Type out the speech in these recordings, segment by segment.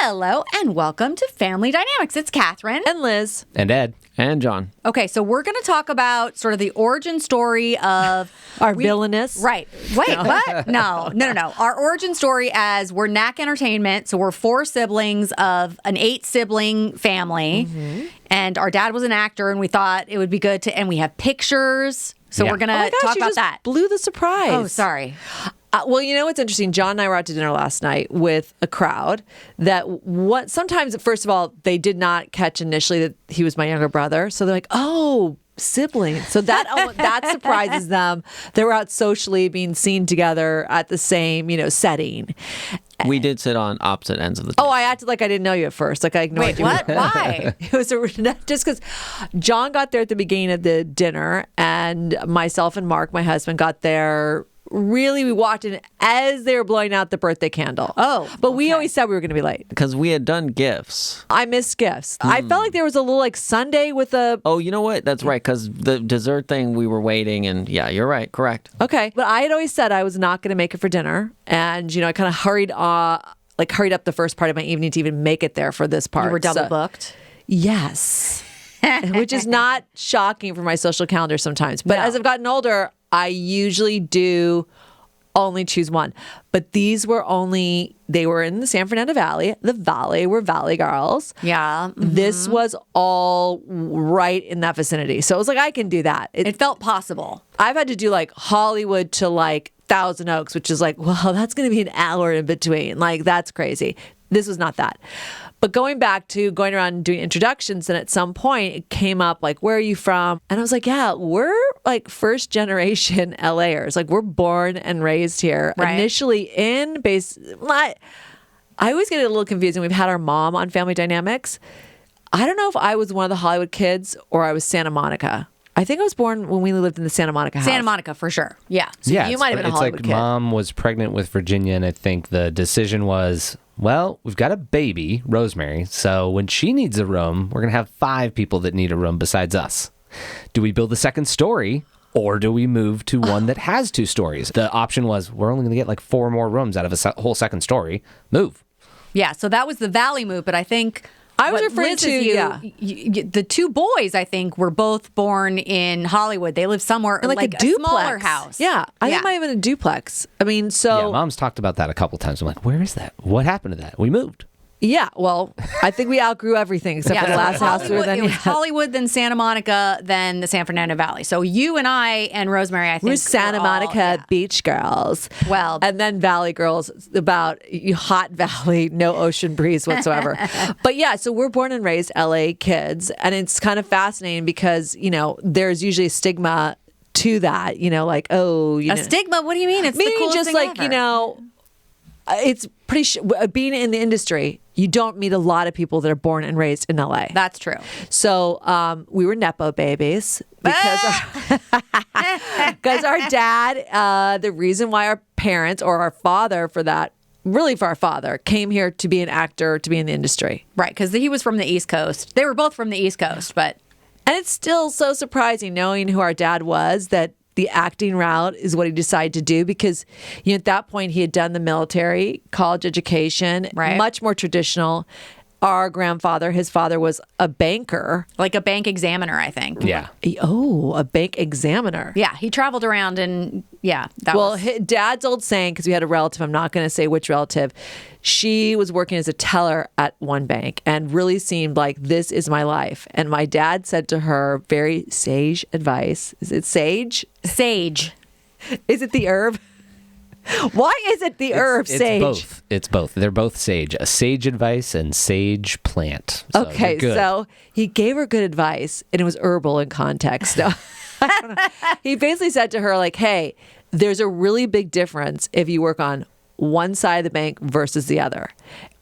Hello and welcome to Family Dynamics. It's Catherine. And Liz. And Ed. And John. Okay, so we're going to talk about sort of the origin story of... Our villainous. Right. Wait, what? No. Our origin story as we're Knack Entertainment, so we're 4 siblings of an 8-sibling family. Mm-hmm. And our dad was an actor, and we thought it would be good to... And we have pictures, so we're going to talk about that. Blew the surprise. Oh, sorry. Well, you know what's interesting? John and I were out to dinner last night with a crowd that sometimes, first of all, they did not catch initially that he was my younger brother. So they're like, oh, siblings. So that surprises them. They were out socially being seen together at the same, setting. We did sit on opposite ends of the table. Oh, I acted like I didn't know you at first. Like I ignored you. Wait, what? Why? It was just because John got there at the beginning of the dinner, and myself and Mark, my husband, got there. Really, we walked in as they were blowing out the birthday candle. Oh, but we always said we were going to be late because we had done gifts. I missed gifts. I felt like there was a little sundae with a... Oh, you know what? That's right, because the dessert thing, we were waiting, and yeah, you're right. Correct. Okay, but I had always said I was not going to make it for dinner, and I kind of hurried up the first part of my evening to even make it there for this part. You were double booked? Yes. Which is not shocking for my social calendar sometimes. But as I've gotten older, I usually do only choose one. But these were they were in the San Fernando Valley. The Valley were Valley girls. Yeah. Mm-hmm. This was all right in that vicinity. So it was like, I can do that. It felt possible. I've had to do Hollywood to Thousand Oaks, which is well, that's going to be an hour in between. That's crazy. This was not that. But going back to going around and doing introductions, and at some point it came up where are you from? And I was like, yeah, we're first generation LAers. We're born and raised here. Right. Initially in base. I always get it a little confusing. We've had our mom on Family Dynamics. I don't know if I was one of the Hollywood kids or I was Santa Monica. I think I was born when we lived in the Santa Monica house. Santa Monica, for sure. Yeah. So you might have been a Hollywood kid. Mom was pregnant with Virginia, and I think the decision was, well, we've got a baby, Rosemary, so when she needs a room, we're going to have 5 people that need a room besides us. Do we build a second story, or do we move to one that has 2 stories? The option was, we're only going to get 4 more rooms out of a whole second story. Move. Yeah, so that was the Valley move, but I think... I was referring to the 2 boys, I think, were both born in Hollywood. They lived somewhere in a duplex. Smaller house. Yeah, I think it might have been a duplex. I mean, so... Yeah, Mom's talked about that a couple times. I'm like, where is that? What happened to that? We moved. Yeah, well, I think we outgrew everything except for the last house we were in. It was Hollywood, then Santa Monica, then the San Fernando Valley. So you and I and Rosemary, I think, we're Santa Monica beach girls. Well, and then Valley girls, about hot valley, no ocean breeze whatsoever. But yeah, so we're born and raised LA kids, and it's kind of fascinating because there's usually a stigma to that. A stigma. What do you mean? It's meaning the coolest just thing ever. It's pretty being in the industry, you don't meet a lot of people that are born and raised in LA. That's true. So we were Nepo babies because our dad, the reason why our parents or our father for our father came here to be an actor, to be in the industry. Right, because he was from the East Coast. They were both from the East Coast, but... And it's still so surprising knowing who our dad was that the acting route is what he decided to do because at that point he had done the military, college education, right. Much more traditional. Our grandfather, his father was a banker. Like a bank examiner, I think. Yeah. Oh, a bank examiner. Yeah, he traveled around and his dad's old saying, because we had a relative, I'm not going to say which relative, she was working as a teller at one bank and really seemed like this is my life. And my dad said to her, very sage advice. Is it sage? Sage. Is it the herb? Why is it the herb sage? It's both. They're both sage. A sage advice and sage plant. So okay, so he gave her good advice, and it was herbal in context. No, I don't know. He basically said to her, hey, there's a really big difference if you work on one side of the bank versus the other.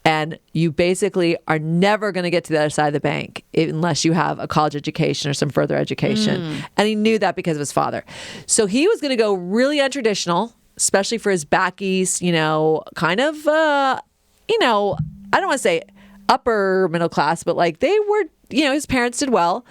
And you basically are never going to get to the other side of the bank unless you have a college education or some further education. And he knew that because of his father. So he was going to go really untraditional, especially for his back east, kind of, I don't want to say upper middle class, but they were, his parents did well.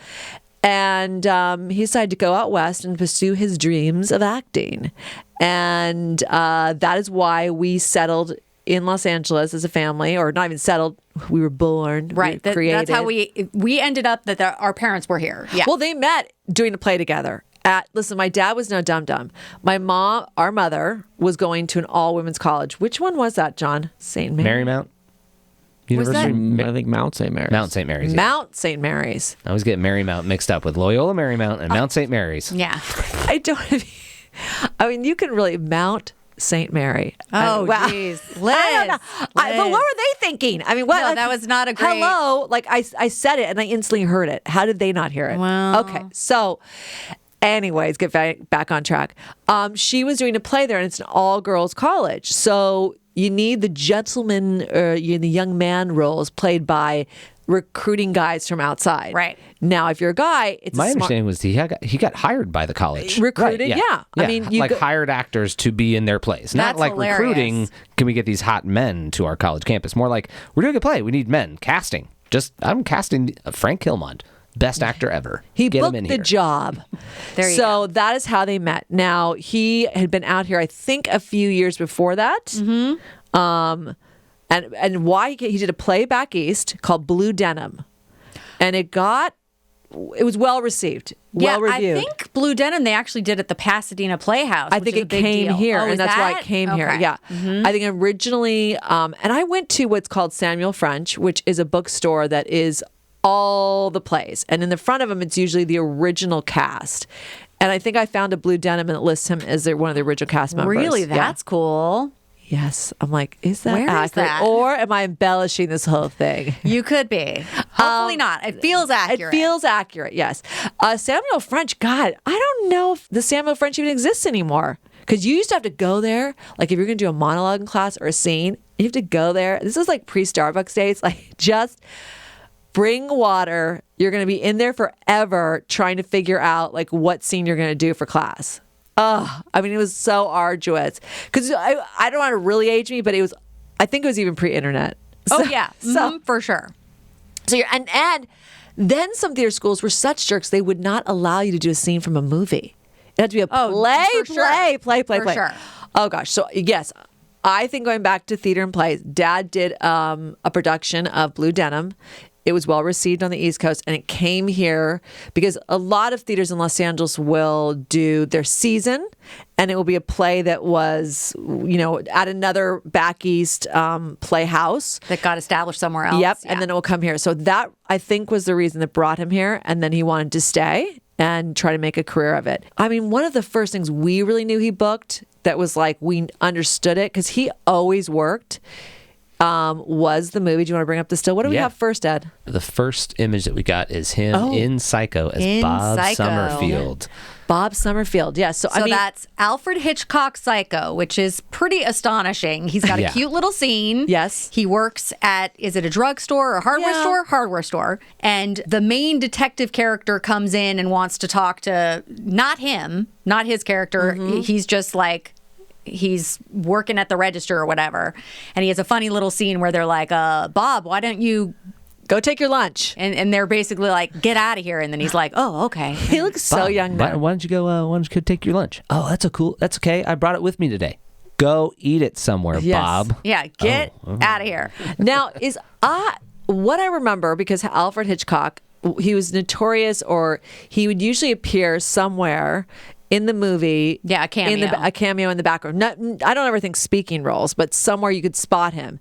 And he decided to go out west and pursue his dreams of acting. And that is why we settled in Los Angeles as a family, or not even settled. We were born. Right. We were created. That's how we ended up that our parents were here. Yeah. Well, they met doing a play together. Listen, my dad was no dum-dum. My mom, our mother, was going to an all-women's college. Which one was that, John? St. Mary? Marymount University. I think Mount St. Mary's. Mount St. Mary's. Yeah. Mount St. Mary's. I always get Marymount mixed up with Loyola Marymount and Mount St. Mary's. Yeah. I don't. I mean, you can really Mount St. Mary. Oh, wow. jeez. I don't know. But what were they thinking? I mean, what? No, that was not a great. Hello. Like I said it and I instantly heard it. How did they not hear it? Well. Okay. So anyways, get back on track. She was doing a play there and it's an all girls college. So you need the gentleman or the young man roles played by recruiting guys from outside. Right. Now, if you're a guy, it's My understanding was he got hired by the college. Recruited, Right, yeah. I mean, you hired actors to be in their plays. Not That's like hilarious. recruiting, can we get these hot men to our college campus? More like, we're doing a play, we need men. Casting. I'm casting Frank Killmond. Best actor ever. He Get him booked in the here. job. There you so that is how they met. Now, he had been out here, I think, a few years before that. Mm-hmm. And why he did a play back east called Blue Denim. And it was well received, well reviewed. I think Blue Denim, they actually did at the Pasadena Playhouse. I which think is a it big came deal. here, Oh, and is that's why that? it came here. Okay. Yeah, I think originally, and I went to what's called Samuel French, which is a bookstore that is all the plays, and in the front of them, it's usually the original cast. And I think I found a Blue Denim, and it lists him as one of the original cast members. Really? Yeah. That's cool. Yes, I'm like, is that Where is accurate, that? or am I embellishing this whole thing? You could be. Hopefully not. It feels accurate. It feels accurate, yes. Samuel French, God, I don't know if the Samuel French even exists anymore. Because you used to have to go there, like if you're going to do a monologue in class or a scene, you have to go there. This is like pre-Starbucks days, like just bring water. You're going to be in there forever trying to figure out like what scene you're going to do for class. Oh, I mean, it was so arduous. Because I don't want to really age me, but I think it was even pre-internet. Oh, yeah. So For sure. So and then some theater schools were such jerks they would not allow you to do a scene from a movie. It had to be a play. For sure. Oh gosh. So yes, I think going back to theater and plays, Dad did a production of Blue Denim. It was well received on the East Coast, and it came here because a lot of theaters in Los Angeles will do their season, and it will be a play that was, at another back east playhouse That got established somewhere else. Yep, Yeah. and then it will come here. So that I think was the reason that brought him here, and then he wanted to stay and try to make a career of it. I mean, one of the first things we really knew he booked that was like we understood it because he always worked. Was the movie. Do you want to bring up the still? What do we have first, Ed? The first image that we got is him in Psycho as In Bob Psycho. Summerfield. Bob Summerfield. Yes. So I mean, that's Alfred Hitchcock Psycho, which is pretty astonishing. He's got a Yeah. cute little scene. Yes. He works at, is it a drugstore or a hardware Yeah. store? Hardware store. And the main detective character comes in and wants to talk to, not him, not his character. He's just like, he's working at the register or whatever. And he has a funny little scene where they're like, Bob, why don't you go take your lunch. And they're basically like, get out of here. And then he's like, oh, okay. He looks so Bob, young why now. don't you go take your lunch? Oh, that's okay. I brought it with me today. Go eat it somewhere, Yes. Bob. Yeah, get out of here. Now, what I remember, because Alfred Hitchcock, he was notorious, or he would usually appear somewhere in the movie. Yeah, a cameo. A cameo in the background. I don't ever think speaking roles, but somewhere you could spot him.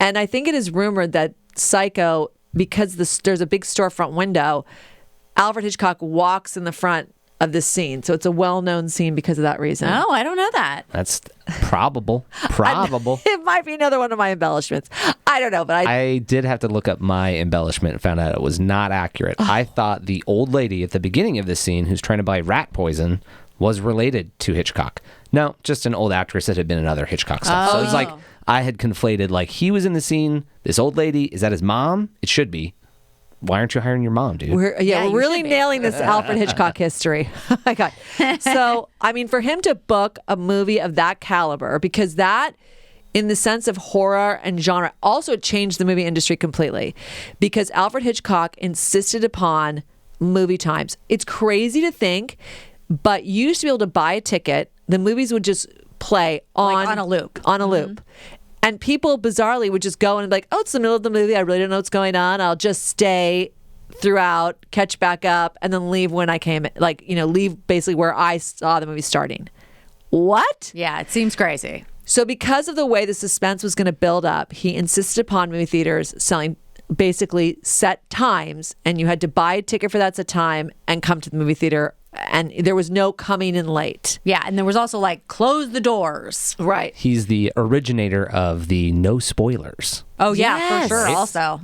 And I think it is rumored that Psycho, because there's a big storefront window, Alfred Hitchcock walks in the front of this scene. So it's a well-known scene because of that reason. Oh, I don't know that. That's probable. It might be another one of my embellishments. I don't know, but I did have to look up my embellishment and found out it was not accurate. I thought the old lady at the beginning of this scene who's trying to buy rat poison was related to Hitchcock. No, just an old actress that had been in other Hitchcock stuff. So it was like I had conflated, like he was in the scene, this old lady, is that his mom? It should be. Why aren't you hiring your mom, dude? We're you really should be. nailing this Alfred Hitchcock history. Oh my God. So, I mean, for him to book a movie of that caliber, because that, in the sense of horror and genre, also changed the movie industry completely. Because Alfred Hitchcock insisted upon movie times. It's crazy to think, but you used to be able to buy a ticket. The movies would just play on Like on a loop. On a loop. And people bizarrely would just go and be like, oh, it's the middle of the movie. I really don't know what's going on. I'll just stay throughout, catch back up, and then leave when I came, leave basically where I saw the movie starting. What? Yeah, it seems crazy. So because of the way the suspense was going to build up, he insisted upon movie theaters selling basically set times, and you had to buy a ticket for that set time and come to the movie theater, and there was no coming in late. Yeah, and there was also like close the doors. Right. He's the originator of the no spoilers. Oh yeah, Yes. for sure. Also,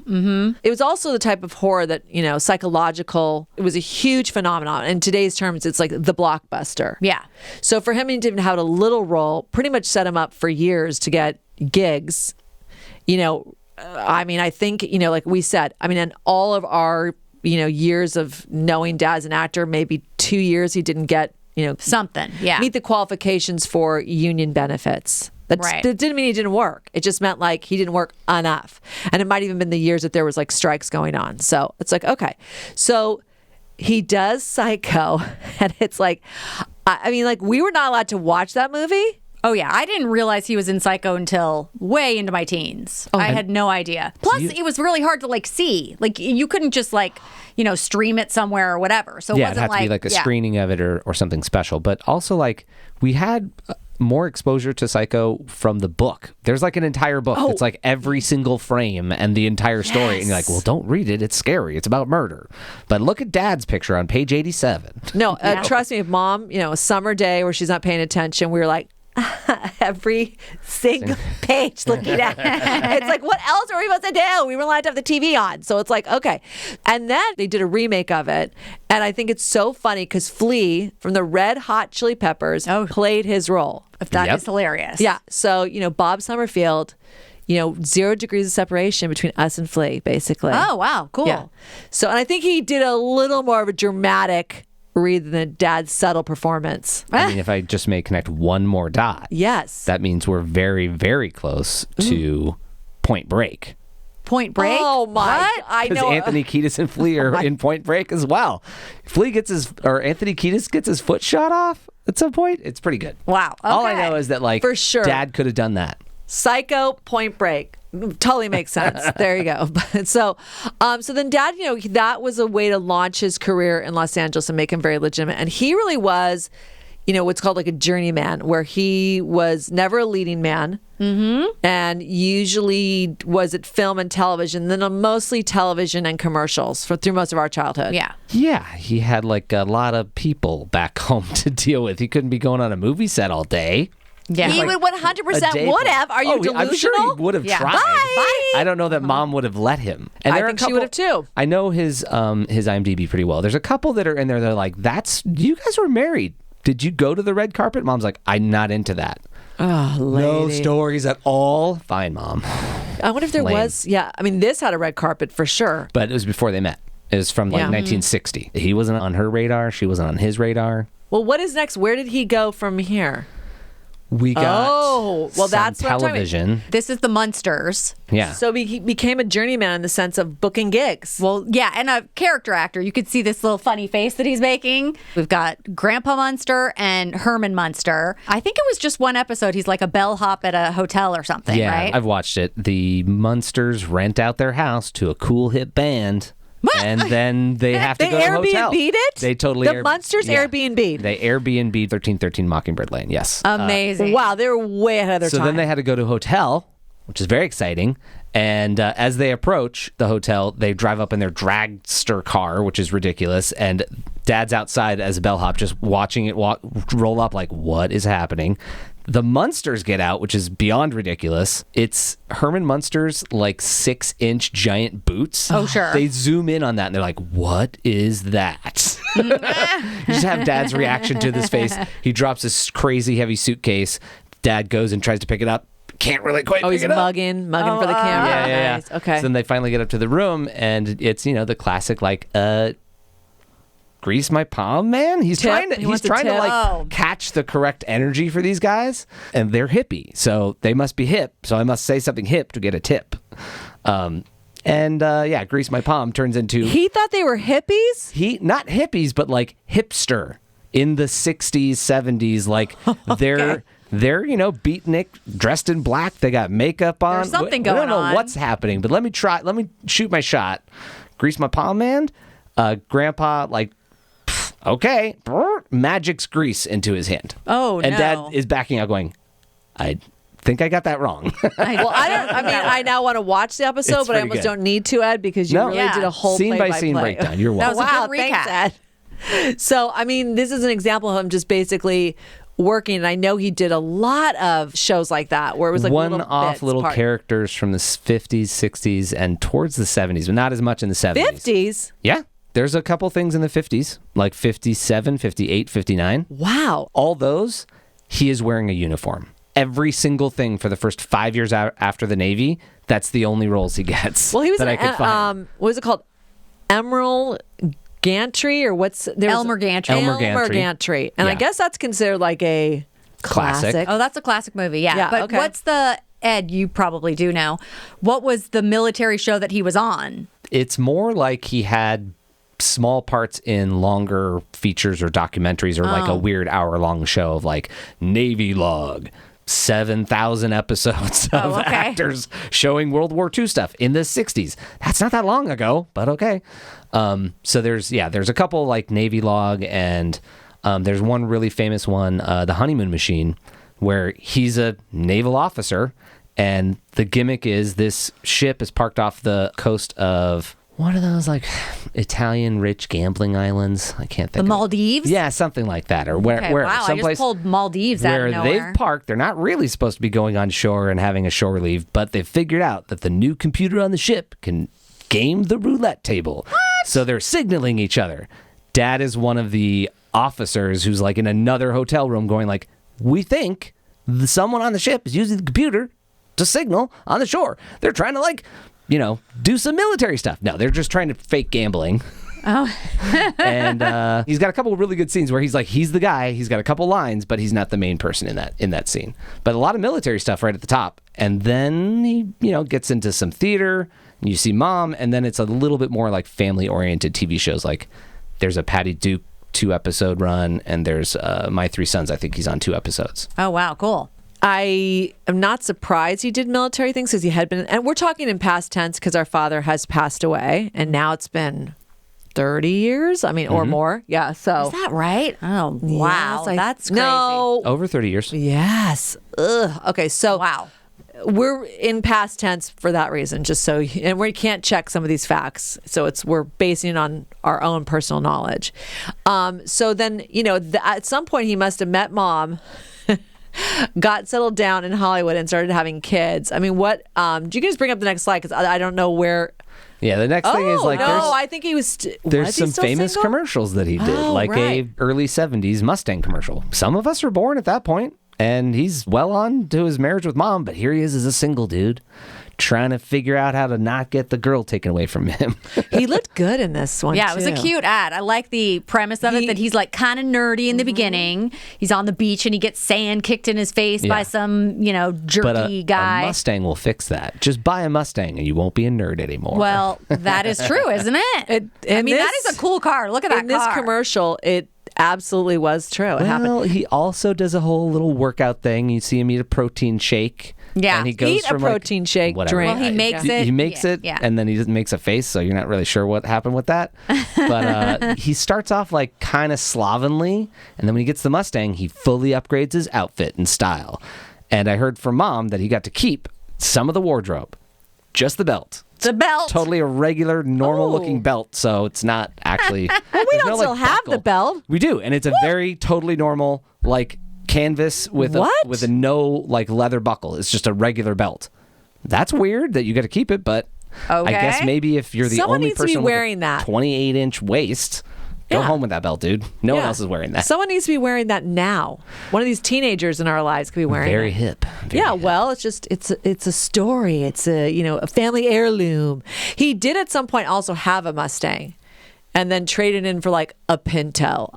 It was also the type of horror that, psychological, it was a huge phenomenon. In today's terms, it's like the blockbuster. yeah. So for him to even have a little role pretty much set him up for years to get gigs. I think, like we said, in all of our, years of knowing Dad as an actor, maybe 2 years he didn't get, Something. Yeah. meet the qualifications for union benefits. Right. That didn't mean he didn't work. It just meant like he didn't work enough. And it might even been the years that there was like strikes going on. So it's like, okay. So he does Psycho, and it's like, we were not allowed to watch that movie. Oh yeah, I didn't realize he was in Psycho until way into my teens. I had no idea. Plus, it was really hard to see. Like you couldn't just stream it somewhere or whatever. So it Yeah, wasn't it'd have to be like a screening of it or something special. But also we had more exposure to Psycho from the book. There's like an entire book that's like every single frame and the entire story. And you're like, well, don't read it. It's scary. It's about murder. But look at Dad's picture on page 87. No, trust me, if Mom, a summer day where she's not paying attention, we were like, every single page looking at it. It's like, what else are we supposed to do? We were allowed to have the TV on. So it's like, okay. And then they did a remake of it. And I think it's so funny because Flea from the Red Hot Chili Peppers played his role. That is hilarious. Yeah. So, Bob Summerfield, 0 degrees of separation between us and Flea, basically. Oh, wow. Cool. Yeah. So, and I think he did a little more of a dramatic read than Dad's subtle performance. If I just may connect one more dot. Yes. That means we're very, very close to Point Break. Point Break? Oh my! What? I Because know. Anthony Kiedis and Flea are in Point Break as well. Anthony Kiedis gets his foot shot off at some point. It's pretty good. Wow. All I Okay. know is that For sure. Dad could have done that. Psycho, Point Break. Totally makes sense. There you go. So then Dad, that was a way to launch his career in Los Angeles and make him very legitimate. And he really was, what's called like a journeyman, where he was never a leading man, and usually was at film and television, then mostly television and commercials through most of our childhood. Yeah. Yeah, he had like a lot of people back home to deal with. He couldn't be going on a movie set all day. Yeah. He would 100% would have. Are you delusional? I'm sure he would have Yeah. tried. Bye. I don't know that Mom would have let him. And I there are think a she would couple- have too. I know his IMDb pretty well. There's a couple that are in there that are like, you guys were married. Did you go to the red carpet? Mom's like, I'm not into that. Oh, lady. No stories at all. Fine, Mom. I wonder if there Lame. was. Yeah. This had a red carpet for sure. But it was before they met. It was from 1960. He wasn't on her radar. She wasn't on his radar. Well, what is next? Where did he go from here? We got well, that's what I'm talking about. television. This is the Munsters. Yeah. So he became a journeyman in the sense of booking gigs. Well, yeah, and a character actor. You could see this little funny face that he's making. We've got Grandpa Munster and Herman Munster. I think it was just one episode. He's like a bellhop at a hotel or something, Yeah, right? I've watched it. The Munsters rent out their house to a cool hip band. And then they have to They go to a hotel. Airbnb'd it? They totally The Munsters Airbnb'd? They Airbnb'd 1313 Mockingbird Lane. Yes. Amazing. Wow, they were way ahead of their so time. then they had to go to a hotel, which is very exciting. And as they approach the hotel, they drive up in their dragster car, which is ridiculous. And Dad's outside as a bellhop, just watching it roll up like, what is happening? The Munsters get out, which is beyond ridiculous. It's Herman Munster's like 6-inch giant boots. Oh, sure. They zoom in on that and they're like, what is that? You just have Dad's reaction to this face. He drops this crazy heavy suitcase. Dad goes and tries to pick it up. Can't really quite pick he's it up. mugging for the camera. Yeah. Nice. Okay. So then they finally get up to the room, and it's the classic grease my palm, man. He's Tip. trying to He wants a to tip. Oh. catch the correct energy for these guys, and they're hippie, so they must be hip. So I must say something hip to get a tip. Grease my palm turns into He thought they were hippies? not hippies, but like hipster in the 60s, 70s, like They're, beatnik, dressed in black. They got makeup on. There's something We don't going know on. what's happening, but let me shoot my shot. Grease my palm, man. Grandpa, okay, magic's grease into his hand. Oh, and no. Dad is backing out, going, I think I got that wrong. I now want to watch the episode, It's but I pretty almost good. don't need to, Ed, because you really Yeah. did a whole Scene by scene play-by-play. breakdown. You're welcome. That was a Wow, good thanks, recap. Ed. So, this is an example of him just basically working. And I know he did a lot of shows like that where it was like one-off bits, little part- characters from the 50s, 60s, and towards the 70s, but not as much in the 70s. 50s? Yeah. There's a couple things in the 50s, like 57, 58, 59. Wow. All those, he is wearing a uniform. Every single thing for the first 5 years after the Navy, that's the only roles he gets. Well, he was that I in, could find. what was it called? Emerald Gantry or what's Elmer Gantry. Elmer Elmer Gantry. Gantry. And I Yeah. guess that's considered like a Classic. classic. Oh, that's a classic movie. Yeah. Yeah, But okay. what's the, Ed, you probably do know, what was the military show that he was on? It's more like he had small parts in longer features or documentaries or like a weird hour-long show of like Navy Log, 7,000 episodes of okay. actors showing World War II stuff in the 60s. That's not that long ago, but okay. So there's a couple like Navy Log, and there's one really famous one, The Honeymoon Machine, where he's a naval officer, and the gimmick is this ship is parked off the coast of, what are those, like, Italian rich gambling islands? I can't think The of it. Maldives? Yeah, something like that. Or where, Okay, where wow, I someplace just pulled Maldives out where of nowhere. they've parked. They're not really supposed to be going on shore and having a shore leave, but they've figured out that the new computer on the ship can game the roulette table. What? So they're signaling each other. Dad is one of the officers who's like in another hotel room going like, we think someone on the ship is using the computer to signal on the shore. They're trying to like, do some military stuff. No, they're just trying to fake gambling. Oh. And he's got a couple of really good scenes where he's like, he's the guy, he's got a couple lines, but he's not the main person in that scene. But a lot of military stuff right at the top. And then he, gets into some theater, and you see Mom, and then it's a little bit more like family-oriented TV shows. Like there's a Patty Duke 2-episode run, and there's My Three Sons. I think he's on 2 episodes. Oh, wow. Cool. I am not surprised he did military things because he had been, and we're talking in past tense because our father has passed away, and now it's been 30 years, or more. Yeah, so. Is that right? Oh, wow. Yes, That's crazy. No. Over 30 years. Yes. Ugh. Okay, so. Wow. We're in past tense for that reason, just so, and we can't check some of these facts. So we're basing it on our own personal knowledge. So then, at some point he must have met Mom, got settled down in Hollywood and started having kids. What, do you guys bring up the next slide? Because I don't know where. Yeah, the next thing is like I think he was. there's some famous commercials that he did, like right. a early 70s Mustang commercial. Some of us were born at that point, and he's well on to his marriage with Mom, but here he is as a single dude trying to figure out how to not get the girl taken away from him. He looked good in this one. Yeah, it was a too. cute ad. I like the premise of it, that he's like kind of nerdy in the beginning. He's on the beach and he gets sand kicked in his face by some, jerky But a guy. Mustang will fix that. Just buy a Mustang and you won't be a nerd anymore. Well, that is true, isn't it? in that this- is a cool car. Look at that In this car. commercial, it absolutely was true. It happened. Well, he also does a whole little workout thing. You see him eat a protein shake. Yeah. And he goes Eat a from protein shake, whatever. drink. Well, he makes it. He makes it, Yeah. and then he just makes a face, so you're not really sure what happened with that. But he starts off like kind of slovenly, and then when he gets the Mustang, he fully upgrades his outfit and style. And I heard from Mom that he got to keep some of the wardrobe, just the belt. The belt. Totally a regular, normal-looking belt, so it's not actually. Well, we don't still have the belt. We do, and it's a very totally normal like canvas with What? a no like leather buckle. It's just a regular belt. That's weird that you got to keep it, but I guess Okay. maybe if you're the Someone only needs to be person wearing with a that. 28-inch waist, go Yeah. home with that belt, dude. No one Yeah. else is wearing that. Someone needs to be wearing that now. One of these teenagers in our lives could be wearing Very it. hip. Very Yeah, hip. well, it's a story. It's a family heirloom. He did at some point also have a Mustang, and then traded in for like a Pinto.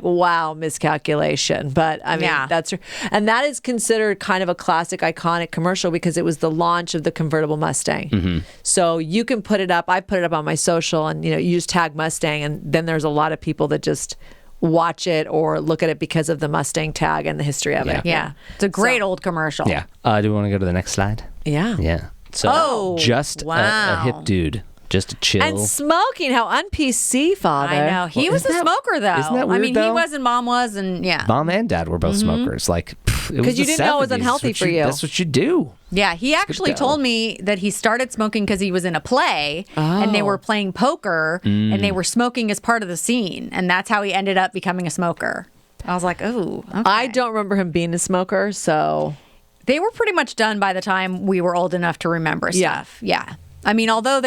Wow, miscalculation. But Yeah. that's, and that is considered kind of a classic, iconic commercial because it was the launch of the convertible Mustang. So you can put it up. I put it up on my social, and you just tag Mustang, and then there's a lot of people that just watch it or look at it because of the Mustang tag and the history of it. Yeah. It's a great old commercial. Yeah. Do we want to go to the next slide? Yeah. Yeah. So Oh, just a hip dude, just a chill. And smoking, how un-PC, Father. I know. He was a smoker, though. isn't that I weird, mean, he though? was and Mom was, and yeah. Mom and Dad were both smokers. Like, because you didn't know it was unhealthy for you. That's what you do. Yeah, he actually go. told me that he started smoking because he was in a play and they were playing poker and they were smoking as part of the scene. And that's how he ended up becoming a smoker. I was like, oh, okay. I don't remember him being a smoker, so... They were pretty much done by the time we were old enough to remember stuff. Yeah. I mean, although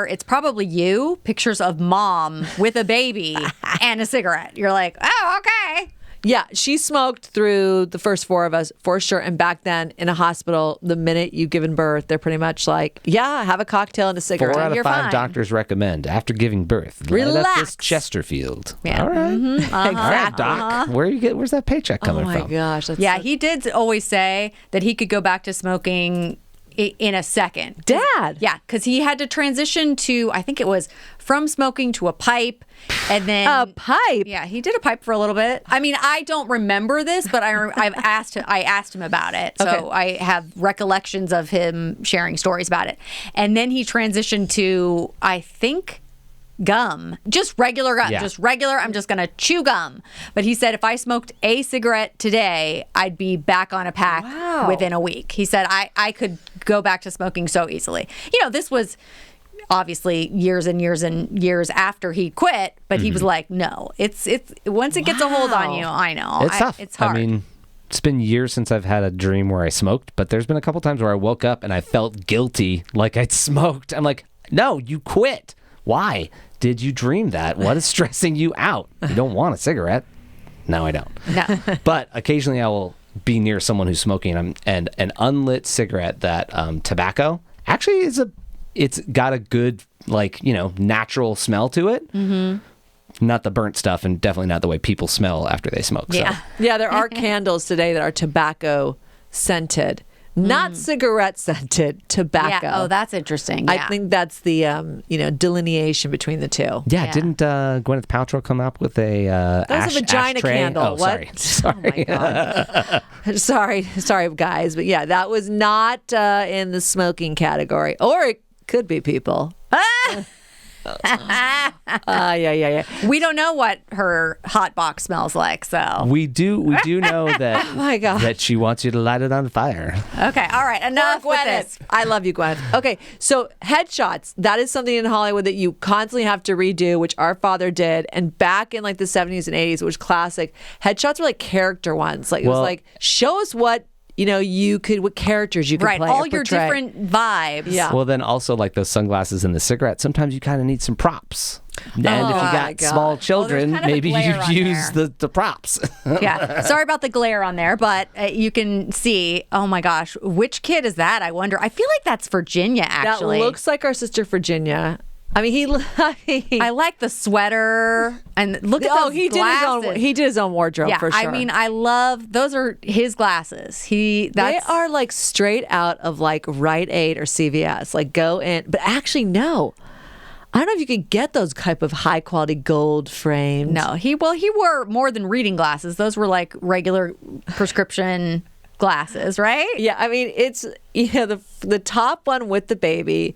it's probably pictures of Mom with a baby and a cigarette. You're like, oh, okay. Yeah, she smoked through the first four of us, for sure. And back then, in a hospital, the minute you've given birth, they're pretty much like, yeah, have a cocktail and a cigarette. 4 out of You're 5 fine. doctors recommend after giving birth, light up this Relax. Chesterfield. Yeah. All right. All right, Doc. Where's that paycheck coming Oh my from? gosh. That's Yeah, he did always say that he could go back to smoking in a second. Dad. Yeah, because he had to transition to, I think it was from smoking to a pipe. And then A pipe? Yeah, he did a pipe for a little bit. I mean, I don't remember this, but I asked him about it. So Okay. I have recollections of him sharing stories about it. And then he transitioned to, I think, gum, just regular gum, Yeah. just regular. I'm just going to chew gum. But he said if I smoked a cigarette today, I'd be back on a pack Wow. within a week. He said I could go back to smoking so easily. You know, this was obviously years and years and years after he quit, but he was like, no, it's once it gets a hold on you, I know. It's tough. It's hard. I mean, it's been years since I've had a dream where I smoked, but there's been a couple times where I woke up and I felt guilty like I'd smoked. I'm like, no, you quit. Why did you dream that? What is stressing you out? You don't want a cigarette. No, I don't. No. But occasionally I will be near someone who's smoking and an unlit cigarette that tobacco actually it's got a good, like, natural smell to it. Mm-hmm. Not the burnt stuff and definitely not the way people smell after they smoke. Yeah. So. Yeah, there are candles today that are tobacco scented, not cigarette scented, tobacco. Yeah. Oh, that's interesting. Yeah. I think that's the delineation between the two. Yeah, Yeah. didn't Gwyneth Paltrow come up with a That was a vagina ashtray? candle. Oh, what? sorry. Oh my god. sorry, guys, but yeah, that was not in the smoking category, or it could be people. Yeah. We don't know what her hot box smells like, so. We do know that Oh my god. that she wants you to light it on fire. Okay, all right, enough with this. I love you, Gwyneth. Okay, so headshots. That is something in Hollywood that you constantly have to redo, which our father did. And back in like the 70s and 80s, it was classic. Headshots were like character ones. Like it was Well- like, show us what what characters you could Right, play. all or your portray. different vibes. Yeah. Well, then also like those sunglasses and the cigarette, sometimes you kind of need some props. And if you my got God. small children, kind of a maybe you glare on use there. the props. Yeah, sorry about the glare on there, but you can see, oh my gosh, which kid is that? I wonder. I feel like that's Virginia, actually. That looks like our sister Virginia. I mean, I like the sweater and look at those he glasses. did his own wardrobe Yeah, for sure. I mean, I love those are his glasses. They are like straight out of like Rite Aid or CVS. Like go in, but actually no. I don't know if you could get those type of high quality gold framed. No, he wore more than reading glasses. Those were like regular prescription glasses, right? Yeah, I mean it's the top one with the baby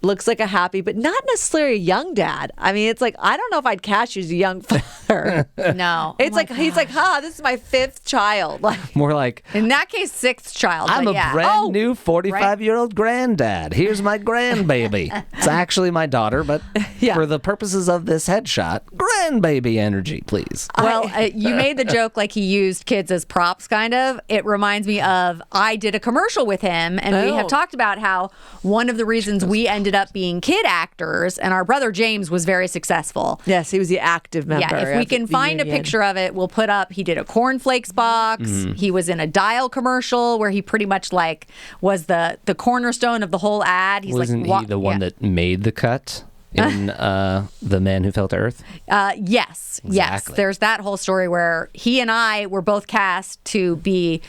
looks like a happy, but not necessarily a young dad. I mean, it's like I don't know if I'd catch you as a young father. No, It's like he's like, this is my 5th child. Like, More like, in that case, 6th child. I'm but a yeah. brand new 45-year-old granddad. Here's my grandbaby. It's actually my daughter, but Yeah. for the purposes of this headshot, grandbaby energy, please. Well, you made the joke like he used kids as props, kind of. It reminds me of I did a commercial with him, and we have Oh. talked about how one of the reasons we ended up being kid actors, and our brother James was very successful. yes, he was the active member. Yeah, if we of can the find a union. picture of it, we'll put up. He did a cornflakes box. He was in a Dial commercial where he pretty much like was the cornerstone of the whole ad. He's Wasn't like, he the one that made the cut in The Man Who Fell to Earth? Yes, yes. Exactly. There's that whole story where he and I were both cast to be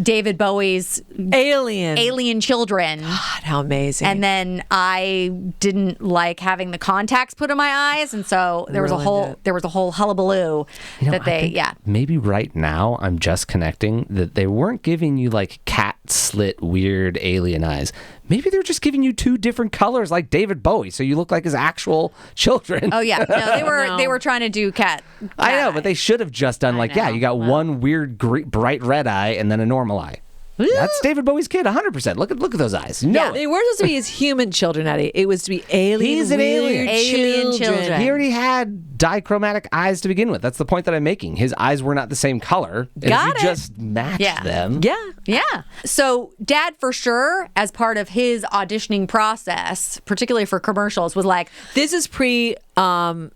David Bowie's alien children. God, how amazing. And then I didn't like having the contacts put in my eyes, and so there was a whole hullabaloo that I think maybe right now I'm just connecting that they weren't giving you like cat slit weird alien eyes. Maybe they're just giving you two different colors like David Bowie, so you look like his actual children. Oh yeah, no, they were trying to do cat. I know, but they should have just done you got one weird bright red eye and then a normal eye. That's David Bowie's kid, 100%. Look at those eyes. No, they weren't supposed to be his human children, Eddie. It was to be alien. He's an alien children. He already had dichromatic eyes to begin with. That's the point that I'm making. His eyes were not the same color. Got if you just matched them. Yeah. So Dad, for sure, as part of his auditioning process, particularly for commercials, was like, this is pre, Home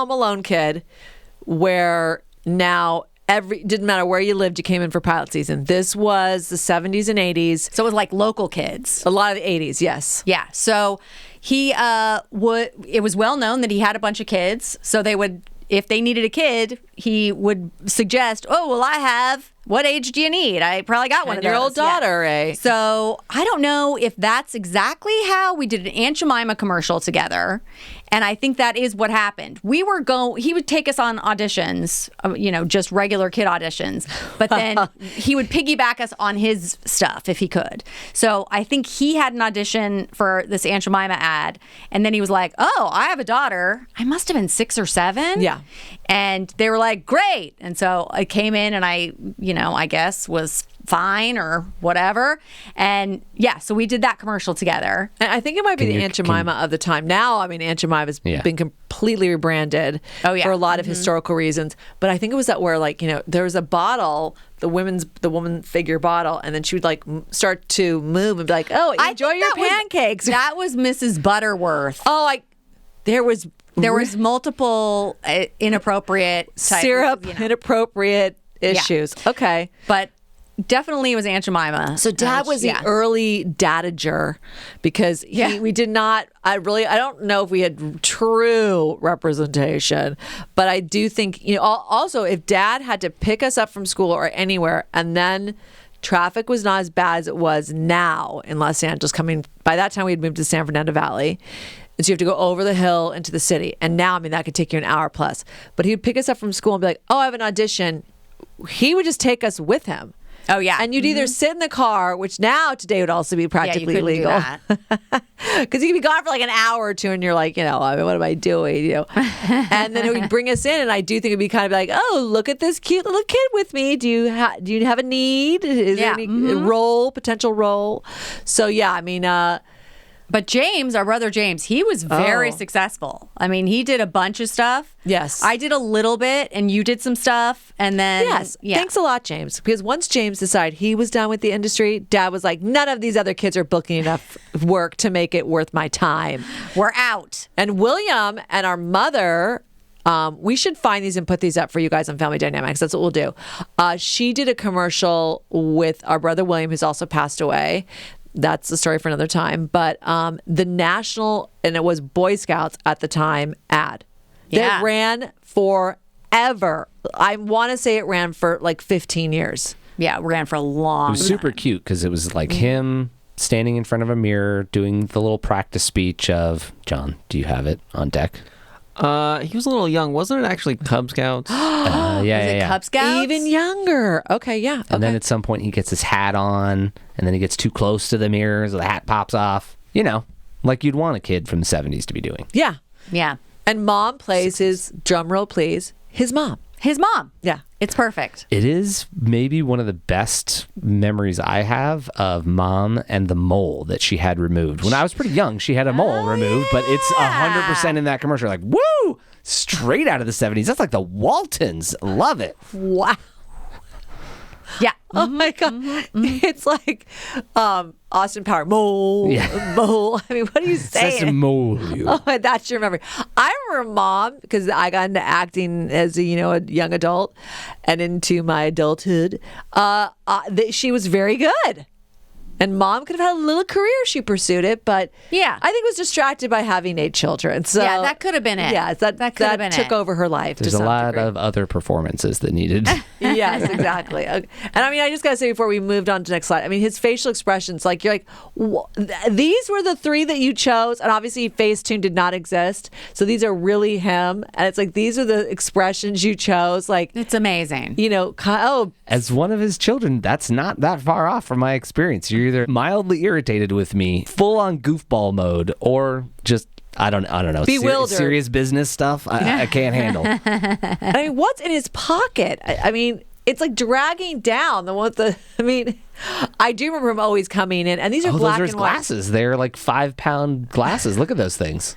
Alone kid, where now didn't matter where you lived, you came in for pilot season. This was the 70s and 80s. so it was like local kids. A lot of the 80s, yes. Yeah. So he it was well known that he had a bunch of kids. So they would, if they needed a kid, he would suggest, oh, well, I have, what age do you need? I probably got one of those. Your old daughter, eh? So I don't know if that's exactly how we did an Aunt Jemima commercial together. And I think that is what happened. He would take us on auditions, just regular kid auditions, but then he would piggyback us on his stuff if he could. So I think he had an audition for this Aunt Jemima ad. And then he was like, oh, I have a daughter. I must have been 6 or 7. Yeah. And they were like, great. And so I came in and I guess was fine or whatever. And yeah, so we did that commercial together. And I think it might be the Aunt Jemima of the time. Now, I mean, Aunt Jemima's been completely rebranded for a lot of historical reasons. But I think it was that where there was a bottle, the woman figure bottle, and then she would start to move and be like, oh, enjoy your pancakes. That was Mrs. Butterworth. Oh, there was multiple inappropriate syrup, inappropriate issues. Yeah. Okay. But definitely it was Aunt Jemima. So Dad was the early dadager because we did not, I don't know if we had true representation, but I do think, also if Dad had to pick us up from school or anywhere and then traffic was not as bad as it was now in Los Angeles by that time we had moved to San Fernando Valley. And so you have to go over the hill into the city. And now, that could take you an hour plus. But he would pick us up from school and be like, oh, I have an audition. He would just take us with him. Oh, yeah. And you'd either sit in the car, which now today would also be practically illegal. Because you could be gone for an hour or two and you're like, what am I doing? And then it would bring us in. And I do think it'd be kind of like, oh, look at this cute little kid with me. Do you have a need? Is there any potential role? So, but James, our brother James, he was very successful. He did a bunch of stuff. Yes. I did a little bit and you did some stuff. And then. Yes. Yeah. Thanks a lot, James. Because once James decided he was done with the industry, Dad was like, none of these other kids are booking enough work to make it worth my time. We're out. And William and our mother. We should find these and put these up for you guys on Family DynamiKs. That's what we'll do. She did a commercial with our brother William, who's also passed away. That's the story for another time. But the national, and it was Boy Scouts at the time, ad. That ran forever. I want to say it ran for 15 years. Yeah, it ran for a long time. It was super cute because it was him standing in front of a mirror doing the little practice speech of, John, do you have it on deck? He was a little young. Wasn't it actually Cub Scouts? Yeah. Cub Scouts? Even younger. Okay, yeah. And then at some point he gets his hat on, and then he gets too close to the mirror, so the hat pops off. Like you'd want a kid from the 70s to be doing. Yeah. Yeah. And Mom plays his, drumroll please, his mom. His mom. Yeah. It's perfect. It is maybe one of the best memories I have of Mom and the mole that she had removed. When I was pretty young, she had a mole removed, but it's 100% in that commercial. Woo! Straight out of the 70s. That's like the Waltons. Love it. Wow. Yeah. Oh my God. It's like Austin Power. Mole. Yeah. Mole. What are you saying? Mole. Oh, that's your memory. I remember Mom, because I got into acting as a young adult and into my adulthood. She was very good. And mom could have had a little career if she pursued it, but Yeah. I think was distracted by having 8 children. So Yeah, that could have been it. Yeah, that could have been took it. over her life. There's to a some lot degree. of other performances that needed. Yes, exactly. And I mean, I just got to say before we moved on to the next slide, I mean, his facial expressions, like you're like, these were the 3 that you chose. And obviously Facetune did not exist. So these are really him. And it's like, these are the expressions you chose. Like, It's amazing. you know, oh, As one of his children, that's not that far off from my experience. You're either mildly irritated with me, full on goofball mode, or just I don't know. Bewildered. Serious business stuff. I can't handle. I mean, what's in his pocket? I mean, it's like dragging down the one with the. I mean, I do remember him always coming in, and these are Oh, black those are his and white. glasses. They're like 5-pound glasses. Look at those things.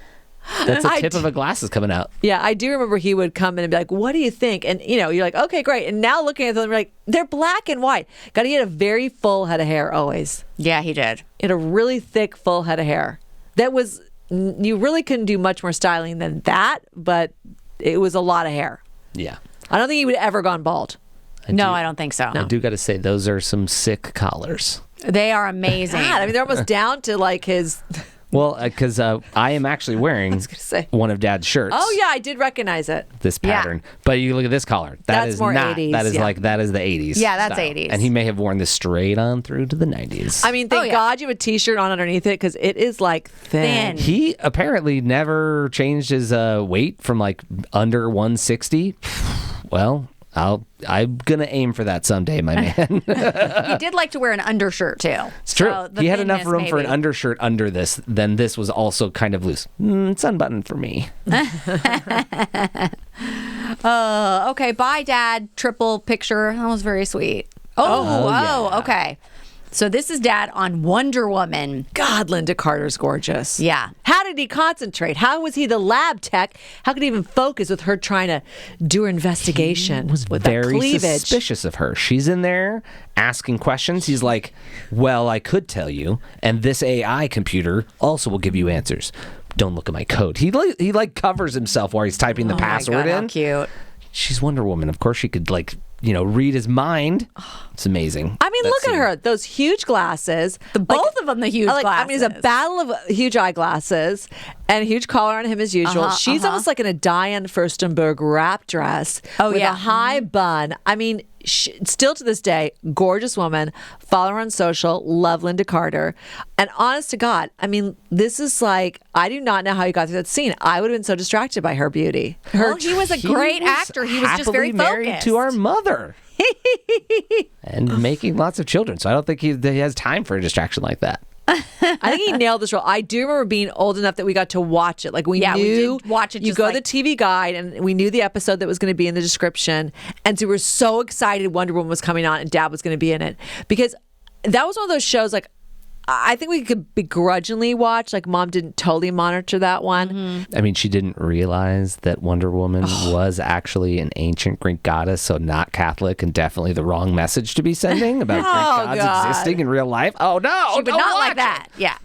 That's a I tip of a glasses coming out. Yeah, I do remember he would come in and be like, "What do you think?" And you know, you're like, "Okay, great." And now looking at them, you're like, they're black and white. God, he had a very full head of hair always. Yeah, he did. He had a really thick, full head of hair. That was you really couldn't do much more styling than that, but it was a lot of hair. Yeah. I don't think he would have ever gone bald. I don't think so. I do got to say, those are some sick collars. They are amazing. God, I mean, they're almost down to like his. Well, because I am actually wearing say. one of Dad's shirts. Oh yeah, I did recognize it. This pattern. But you look at this collar. That's Is more not. 80s, That is yeah. like that is the 80s. Yeah, that's style. 80s. And he may have worn this straight on through to the 90s. I mean, thank Oh, yeah. God you have a T-shirt on underneath it because it is like thin. Thin. He apparently never changed his weight from like under 160. Well, I'm gonna aim for that someday, my man. He did like to wear an undershirt too. It's true. So the He had enough thinness, room for an maybe. undershirt under this. Then this was also kind of loose. It's unbuttoned for me. Okay, bye, Dad. Triple picture. That was very sweet. yeah. Okay. So this is Dad on Wonder Woman. God, Lynda Carter's gorgeous. Yeah. How did he concentrate? How was he the lab tech? How could he even focus with her trying to do her investigation with that Very cleavage? suspicious of her. She's in there asking questions. He's like, well, I could tell you, and this AI computer also will give you answers. Don't look at my code. He like covers himself while he's typing the password Oh my God, in. how cute. She's Wonder Woman. Of course, she could read his mind. It's amazing. I mean, That look at scene. her. Those huge glasses. Both of them, the huge glasses. I mean, it's a battle of huge eyeglasses and a huge collar on him as usual. She's almost like in a Diane Furstenberg wrap dress with yeah. a high bun. I mean, still to this day, gorgeous woman. Follow her on social. Love Lynda Carter. And honest to God, I mean, this is like, I do not know how you got through that scene. I would have been so distracted by her beauty. Well, he was a great actor. He was just very happily married focused. to our mother. And making lots of children. So I don't think he has time for a distraction like that. I think he nailed this role. I do remember being old enough that we got to watch it. Like we Yeah, we knew did watch it You just go like- to the TV guide, and we knew the episode that was going to be in the description, and so we were so excited Wonder Woman was coming on and Dad was going to be in it because that was one of those shows. Like I think we could begrudgingly watch. Like Mom didn't totally monitor that one. I mean, she didn't realize that Wonder Woman was actually an ancient Greek goddess, so not Catholic, and definitely the wrong message to be sending about Greek gods God. existing in real life. Oh no! She would don't not watch like it. that. Yeah.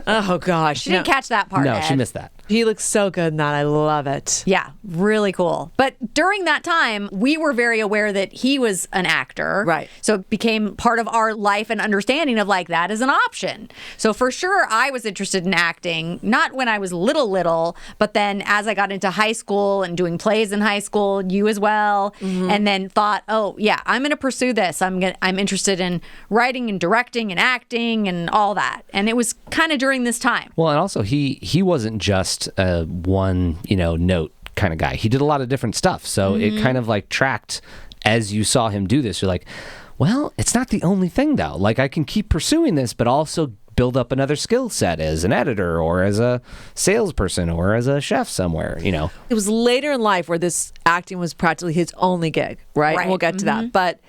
Oh gosh, She didn't catch that part. No, Ed. she missed that. He looks so good in that. I love it. Yeah, really cool. But during that time, we were very aware that he was an actor. Right. So it became part of our life and understanding of like that is an option. So for sure, I was interested in acting, not when I was little, but then as I got into high school and doing plays in high school, you as well, and then thought, oh yeah, I'm going to pursue this. I'm interested in writing and directing and acting and all that. And it was kind of during this time. Well, and also he wasn't just a one note kind of guy. He did a lot of different stuff, so it kind of like tracked as you saw him do this. You're like, well, it's not the only thing though. Like I can keep pursuing this, but also build up another skill set as an editor or as a salesperson or as a chef somewhere. It was later in life where this acting was practically his only gig, right? Right. And we'll get to that. But,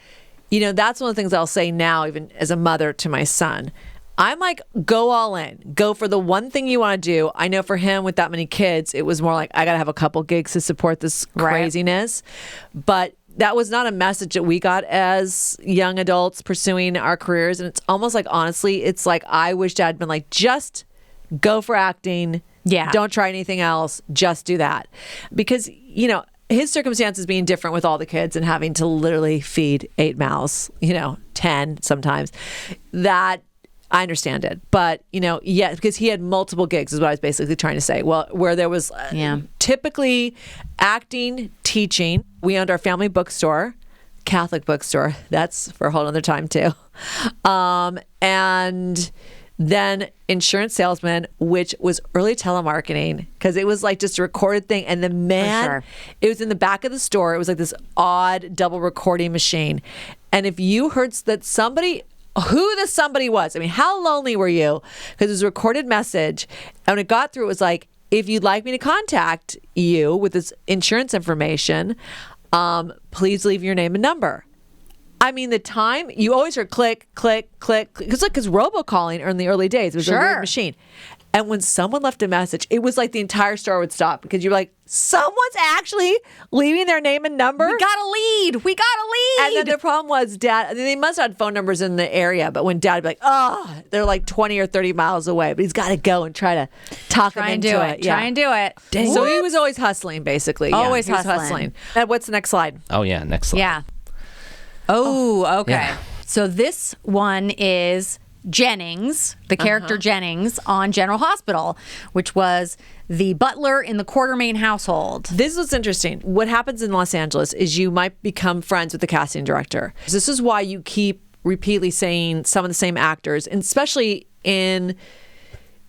that's one of the things I'll say now, even as a mother to my son. I'm like, go all in. Go for the one thing you want to do. I know for him with that many kids, it was more like, I got to have a couple gigs to support this craziness. But that was not a message that we got as young adults pursuing our careers. And it's almost like, honestly, it's like, I wish Dad had been like, just go for acting. Yeah. Don't try anything else. Just do that. Because, his circumstances being different with all the kids and having to literally feed 8 mouths, 10 sometimes, that I understand it. But, yeah, because he had multiple gigs is what I was basically trying to say. Well, where there was typically acting, teaching. We owned our family bookstore, Catholic bookstore. That's for a whole other time too. And then insurance salesman, which was early telemarketing because it was like just a recorded thing. And it was in the back of the store. It was like this odd double recording machine. And if you heard that who the somebody was, I mean, how lonely were you? Because it was a recorded message. And when it got through, it was like, if you'd like me to contact you with this insurance information, please leave your name and number. I mean, the time you always heard click, click, click, because robocalling in the early days, it was a weird machine. And when someone left a message, it was like the entire store would stop because you're like, someone's actually leaving their name and number. We got a lead. And then the problem was they must have had phone numbers in the area, but when Dad would be like, oh, they're like 20 or 30 miles away, but he's got to go and try to talk him into it. Try and do it. So he was always hustling, basically. Always he was hustling. And what's the next slide? Oh, yeah. Next slide. Yeah. Oh, okay. Yeah. So this one is Jennings, the character Jennings on General Hospital, which was the butler in the Quartermain household. This is interesting. What happens in Los Angeles is you might become friends with the casting director. This is why you keep repeatedly saying some of the same actors, and especially in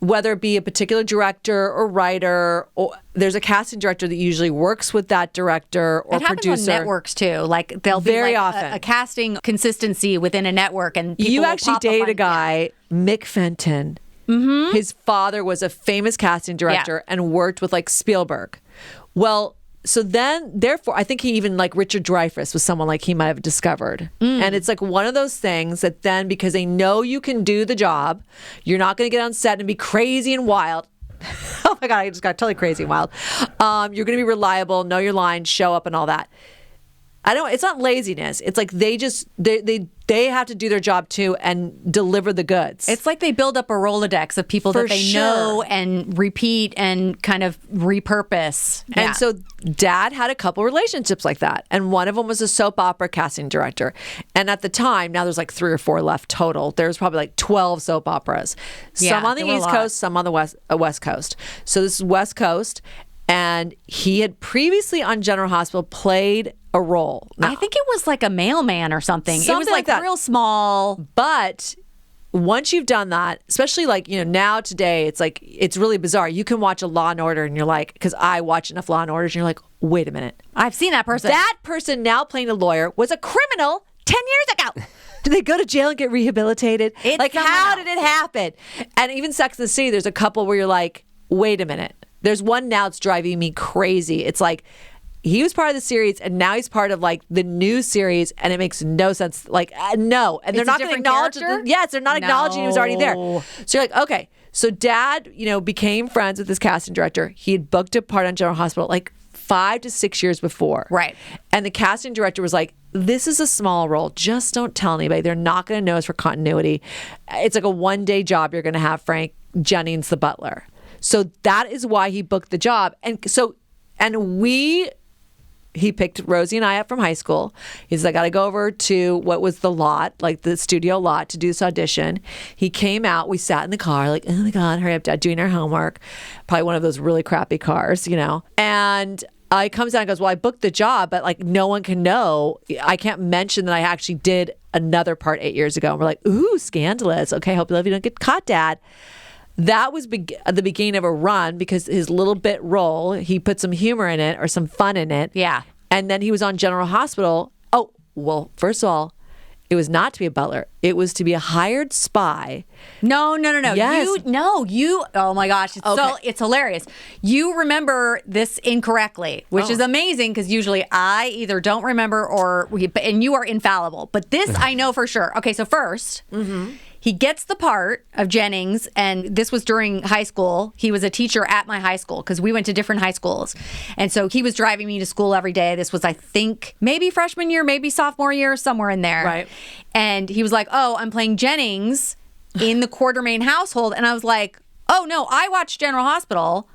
whether it be a particular director or writer, or there's a casting director that usually works with that director or it happens producer. on networks too. Like there'll be Very like often. a casting consistency within a network, and people You will actually pop up dated on- a guy, Mick Fenton. Mm-hmm. His father was a famous casting director and worked with like Spielberg. Well, so then, therefore, I think he even like Richard Dreyfuss was someone like he might have discovered. And it's like one of those things that then, because they know you can do the job, you're not going to get on set and be crazy and wild. Oh my God, I just got totally crazy and wild. You're going to be reliable, know your lines, show up and all that. It's not laziness. It's like they have to do their job too and deliver the goods. It's like they build up a Rolodex of people that they know and repeat and kind of repurpose. And so Dad had a couple relationships like that. And one of them was a soap opera casting director. And at the time, now there's like 3 or 4 left total. There's probably like 12 soap operas. Some on the East Coast, some on the West Coast. So this is West Coast. And he had previously on General Hospital played a role. Now, I think it was like a mailman or something. It was like that. real small. But once you've done that, especially like, now today, it's like, it's really bizarre. You can watch a Law and Order and you're like, because I watch enough Law and Orders and you're like, wait a minute. I've seen that person. That person now playing a lawyer was a criminal 10 years ago. Did they go to jail and get rehabilitated? How did it happen? And even Sex and the City, there's a couple where you're like, wait a minute. There's one now that's driving me crazy. It's like he was part of the series and now he's part of like the new series and it makes no sense. Like, no. And they're not going to acknowledge it. Yes, they're not acknowledging he was already there. So you're like, okay. So Dad, became friends with this casting director. He had booked a part on General Hospital like 5 to 6 years before. Right. And the casting director was like, this is a small role. Just don't tell anybody. They're not going to know us for continuity. It's like a one-day job you're going to have Frank Jennings, the butler. So that is why he booked the job. He picked Rosie and I up from high school. He said, I got to go over to what was the lot, like the studio lot, to do this audition. He came out. We sat in the car like, oh my God, hurry up, Dad, doing our homework. Probably one of those really crappy cars, And he comes out and goes, well, I booked the job, but like no one can know. I can't mention that I actually did another part 8 years ago. And we're like, ooh, scandalous. Okay, hope you don't get caught, Dad. That was the beginning of a run because his little bit role, he put some humor in it or some fun in it. Yeah. And then he was on General Hospital. Oh, well, first of all, it was not to be a butler. It was to be a hired spy. No. Yes. Oh my gosh. It's hilarious. You remember this incorrectly, which is amazing because usually I either don't remember and you are infallible. But this I know for sure. Okay, so first, he gets the part of Jennings, and this was during high school. He was a teacher at my high school because we went to different high schools. And so he was driving me to school every day. This was, I think, maybe freshman year, maybe sophomore year, somewhere in there. Right. And he was like, oh, I'm playing Jennings in the Quartermain household. And I was like, oh, no, I watched General Hospital.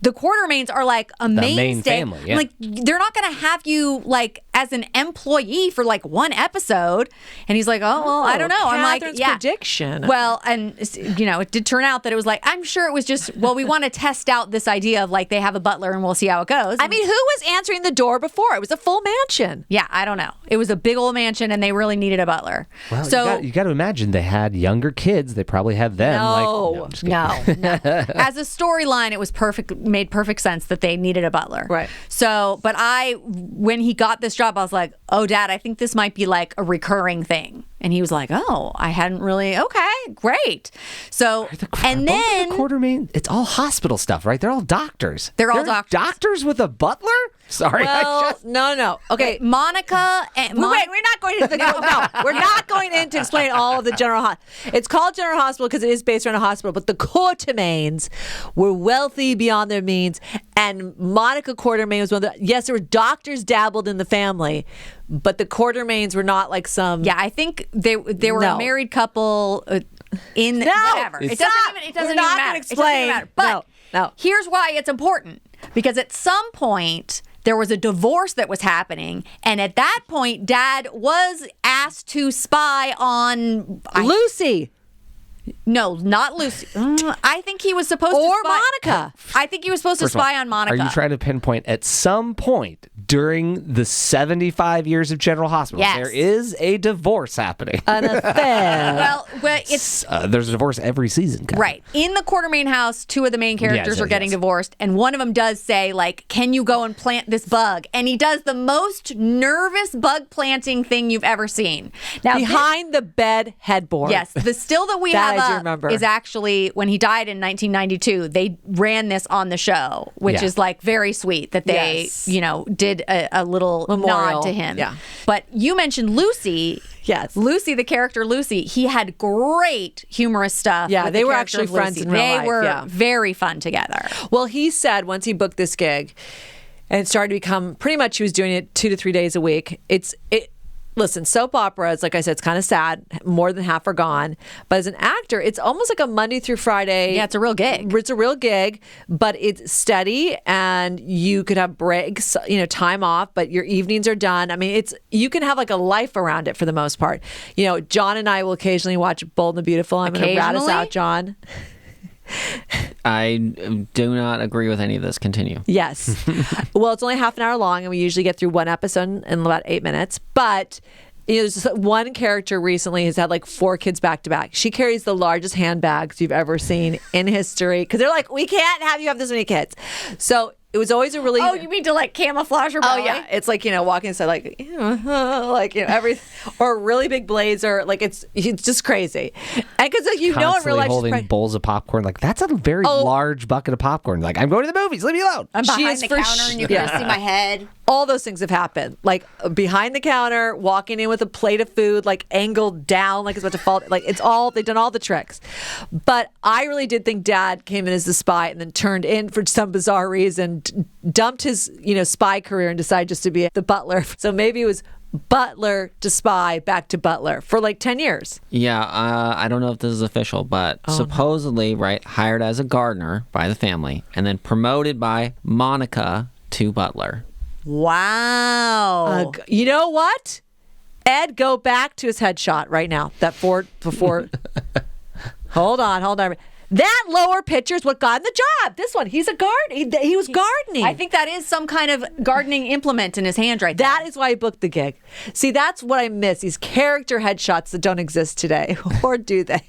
The Quartermains are like a mainstay. main family, yeah. Like, they're not going to have you like as an employee for like one episode. And he's like, oh, well, I don't know. I'm like, Catherine's yeah. prediction. Well, and it did turn out that it was like, I'm sure it was just, well, we want to test out this idea of like they have a butler and we'll see how it goes. I mean, who was answering the door before? It was a full mansion. Yeah, I don't know. It was a big old mansion and they really needed a butler. Well, so you got to imagine they had younger kids. They probably had them. No, I'm just kidding. No. As a storyline, it was made perfect sense that they needed a butler. Right. So, but when he got this job, I was like, oh, Dad, I think this might be like a recurring thing. And he was like, oh, I hadn't really, okay, great. So, and then the Quartermain, it's all hospital stuff, right? They're all doctors. They're all doctors. Doctors with a butler? Sorry. Well, no. Okay, Monica and wait, we're not going into we're not going in to explain all of the General Hospital. It's called General Hospital because it is based around a hospital, but the Quartermains were wealthy beyond their means, and Monica Quartermain was one of the, yes, there were doctors dabbled in the family, but the Quartermains were not like some. Yeah, I think they were a married couple in whatever. It doesn't even matter. Explain. It doesn't even matter. But no. Here's why it's important, because at some point there was a divorce that was happening, and at that point, Dad was asked to spy on Lucy. No, not Lucy. I think he was supposed to Or spy. Monica. I think he was supposed to First of all, spy on Monica. Are you trying to pinpoint at some point during the 75 years of General Hospital, Yes. there is a divorce happening? An affair. Well, it's There's a divorce every season. Kind of. right. In the Quartermain house, two of the main characters Yes, are getting yes. divorced, and one of them does say, like, can you go and plant this bug? And he does the most nervous bug planting thing you've ever seen. Now, Behind the bed headboard. yes, the still that we That have I do up remember. is actually when he died in 1992. They ran this on the show, which Yeah. is like very sweet that they, Yes. did a little Memorial. nod to him. Yeah. But you mentioned Lucy. Yes. Lucy, the character Lucy, he had great humorous stuff. Yeah, with they the were character actually of friends Lucy. in real They life, were yeah. very fun together. Well, he said once he booked this gig, and it started to become pretty much he was doing it 2 to 3 days a week. Listen, soap operas, like I said, it's kind of sad. More than half are gone. But as an actor, it's almost like a Monday through Friday. Yeah, it's a real gig. It's a real gig, but it's steady, and you could have breaks, time off, but your evenings are done. I mean, you can have like a life around it for the most part. John and I will occasionally watch Bold and the Beautiful. I'm going to rat us Occasionally? out, John. I do not agree with any of this. Continue. Yes. Well, it's only half an hour long, and we usually get through one episode in about 8 minutes. But there's just one character recently has had like 4 kids back to back. She carries the largest handbags you've ever seen in history because they're like, we can't have you have this many kids. So it was always a really. Oh, you mean to like camouflage your Oh belly? yeah, it's like walking inside like every or a really big blazer, like it's just crazy, and because in real Constantly life, she's holding bowls of popcorn. Like, that's a very large bucket of popcorn. Like, I'm going to the movies. Leave me alone. I'm She behind is the for counter and you can just see my head. all those things have happened. Like behind the counter, walking in with a plate of food, like angled down, like it's about to fall. Like they've done all the tricks. But I really did think Dad came in as the spy and then turned in for some bizarre reason, dumped his spy career and decided just to be the butler. So maybe it was butler to spy back to butler for like 10 years. Yeah, I don't know if this is official, but supposedly, right, hired as a gardener by the family and then promoted by Monica to butler. Wow. You know what? Ed, go back to his headshot right now. That before. Hold on. That lower picture is what got him the job. This one, he's a gardener. He was gardening. I think that is some kind of gardening implement in his hand right there. That is why I booked the gig. See, that's what I miss. These character headshots that don't exist today. Or do they?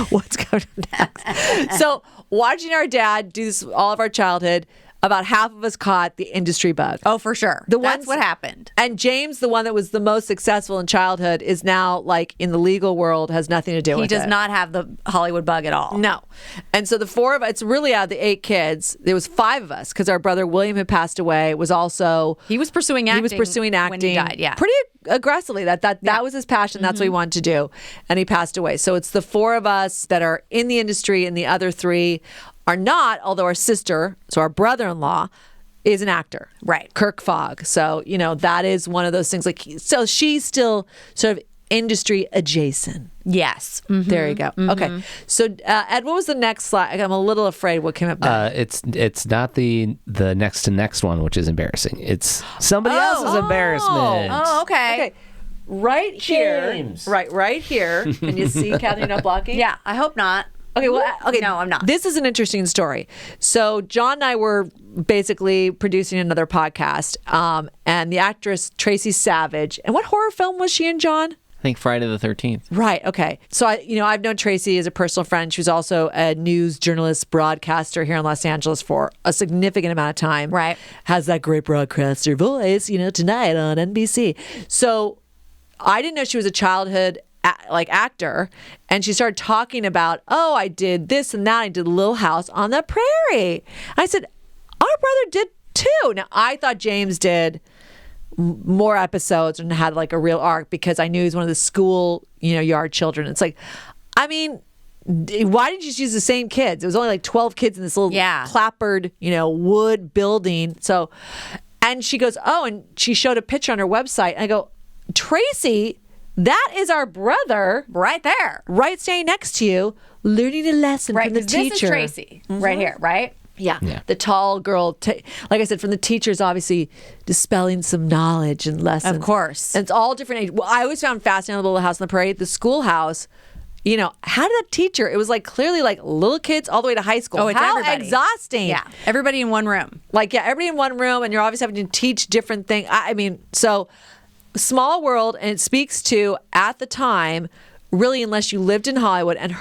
What's coming next? So watching our dad do this all of our childhood, about half of us caught the industry bug. Oh, for sure. That's what happened. And James, the one that was the most successful in childhood, is now like in the legal world, has nothing to do with it. He does not have the Hollywood bug at all. No. And so the 4 of us, it's really out of the 8 kids, there was 5 of us because our brother William had passed away, was also... He was pursuing acting. When he died, yeah. Pretty aggressively. That was his passion. That's what he wanted to do. And he passed away. So it's the 4 of us that are in the industry, and the other 3 are not, although our sister, so our brother-in-law, is an actor. Right. Kirk Fogg. So, that is one of those things. Like, so she's still sort of industry adjacent. Yes. There you go. Okay. So, Ed, what was the next slide? I'm a little afraid what came up next. It's not the next to next one, which is embarrassing. It's somebody else's embarrassment. Oh, okay. Okay. Right here. James. Right here. Can you see Kathy not blocking? Yeah, I hope not. Okay, well, okay. No, I'm not. This is an interesting story. So John and I were basically producing another podcast, and the actress Tracy Savage. And what horror film was she in, John? I think Friday the 13th. Right. Okay. So I've known Tracy as a personal friend. She was also a news journalist, broadcaster here in Los Angeles for a significant amount of time. Right. Has that great broadcaster voice, tonight on NBC. So I didn't know she was a childhood actor, and she started talking about, I did this and that. I did Little House on the Prairie. I said, our brother did too. Now I thought James did more episodes and had like a real arc because I knew he was one of the school, yard children. It's like, I mean, why didn't you just use the same kids? It was only like 12 kids in this little clapboard, wood building. So, and she goes, and she showed a picture on her website. And I go, Tracy, that is our brother Right there. right standing next to you, learning a lesson Right. from the 'cause teacher. This is Tracy right here, right? Yeah. The tall girl, like I said, from the teachers, obviously dispelling some knowledge and lessons. Of course. And it's all different age. Well, I always found fascinating the Little House on the Prairie, the schoolhouse. How did that teacher? It was like clearly like little kids all the way to high school. Oh, it's how everybody. exhausting. Yeah. Everybody in one room. Everybody in one room, and you're always having to teach different things. I mean, so small world, and it speaks to, at the time, really, unless you lived in Hollywood, and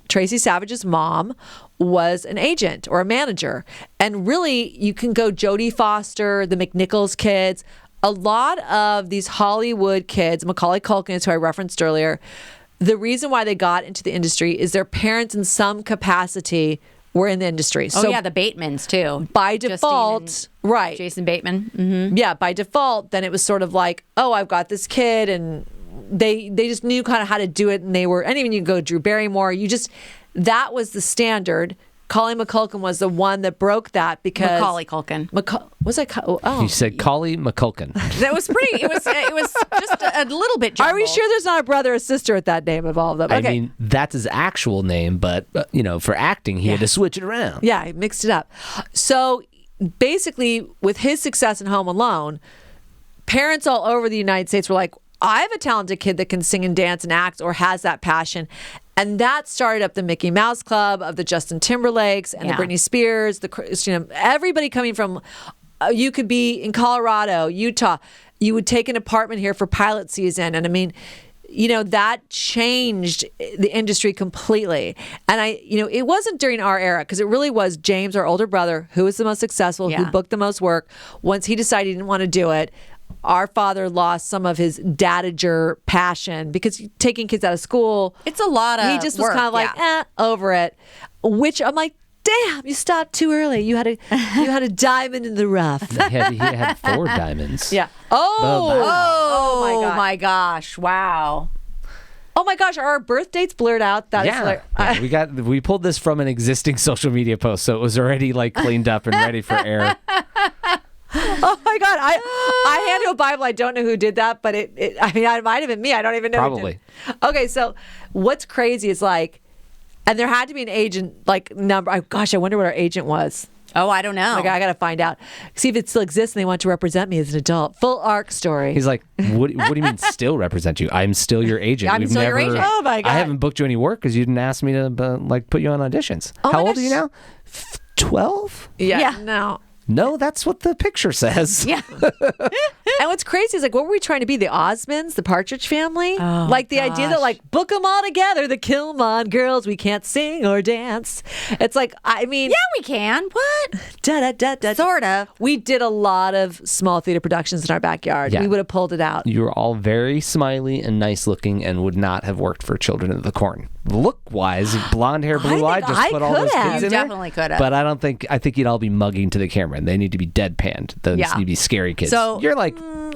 Tracy Savage's mom was an agent or a manager. And really, you can go Jodie Foster, the McNichols kids, a lot of these Hollywood kids, Macaulay Culkin is who I referenced earlier. The reason why they got into the industry is their parents in some capacity were in the industry. Oh, yeah, the Batemans, too. By Justine default, and right. Jason Bateman. Mm-hmm. Yeah, by default, then it was sort of like, I've got this kid, and they just knew kind of how to do it, and and even you go Drew Barrymore, that was the standard. Colleen McCulkin was the one that broke that because Macaulay Culkin. Was I? You said Collie McCulkin. That was pretty. It was just a little bit jumbled. Are we sure there's not a brother or sister at that name of all of them? Okay. I mean, that's his actual name, but for acting, he had to switch it around. Yeah, he mixed it up. So basically, with his success in Home Alone, parents all over the United States were like, I have a talented kid that can sing and dance and act or has that passion. And that started up the Mickey Mouse Club of the Justin Timberlakes and the Britney Spears, everybody coming from, you could be in Colorado, Utah. You would take an apartment here for pilot season. And I mean, that changed the industry completely. And it wasn't during our era, because it really was James, our older brother, who was the most successful, who booked the most work. Once he decided he didn't want to do it, our father lost some of his dadager passion because taking kids out of school, it's a lot of he just was work, kind of like, over it, which I'm like, damn, you stopped too early. You had a diamond in the rough. He had 4 diamonds. Yeah. Oh my gosh. Wow. Oh my gosh, are our birth dates blurred out? That is hilarious. We pulled this from an existing social media post, so it was already like cleaned up and ready for air. Oh my God. I hand you a Bible. I don't know who did that, but it might have been me. I don't even know. Probably. Who did. Okay. So what's crazy is and there had to be an agent number. I wonder what our agent was. Oh, I don't know. I got to find out. See if it still exists and they want to represent me as an adult. Full arc story. He's like, what do you mean still represent you? I'm still your agent. I'm still your agent. Oh my God. I haven't booked you any work because you didn't ask me to put you on auditions. Oh How my old are you now? 12? Yeah. No. No, that's what the picture says. Yeah. And what's crazy is what were we trying to be? The Osmonds, the Partridge Family? Oh, the idea that book them all together, the Killmond girls, we can't sing or dance. It's I mean. Yeah, we can. What? Da. Sort of. We did a lot of small theater productions in our backyard. Yeah. We would have pulled it out. You were all very smiley and nice looking and would not have worked for Children of the Corn. Look-wise, blonde hair, blue eye, just put all those kids You in there. definitely could have. But I think you'd all be mugging to the camera and they need to be deadpanned. Those need to be scary kids. So, you're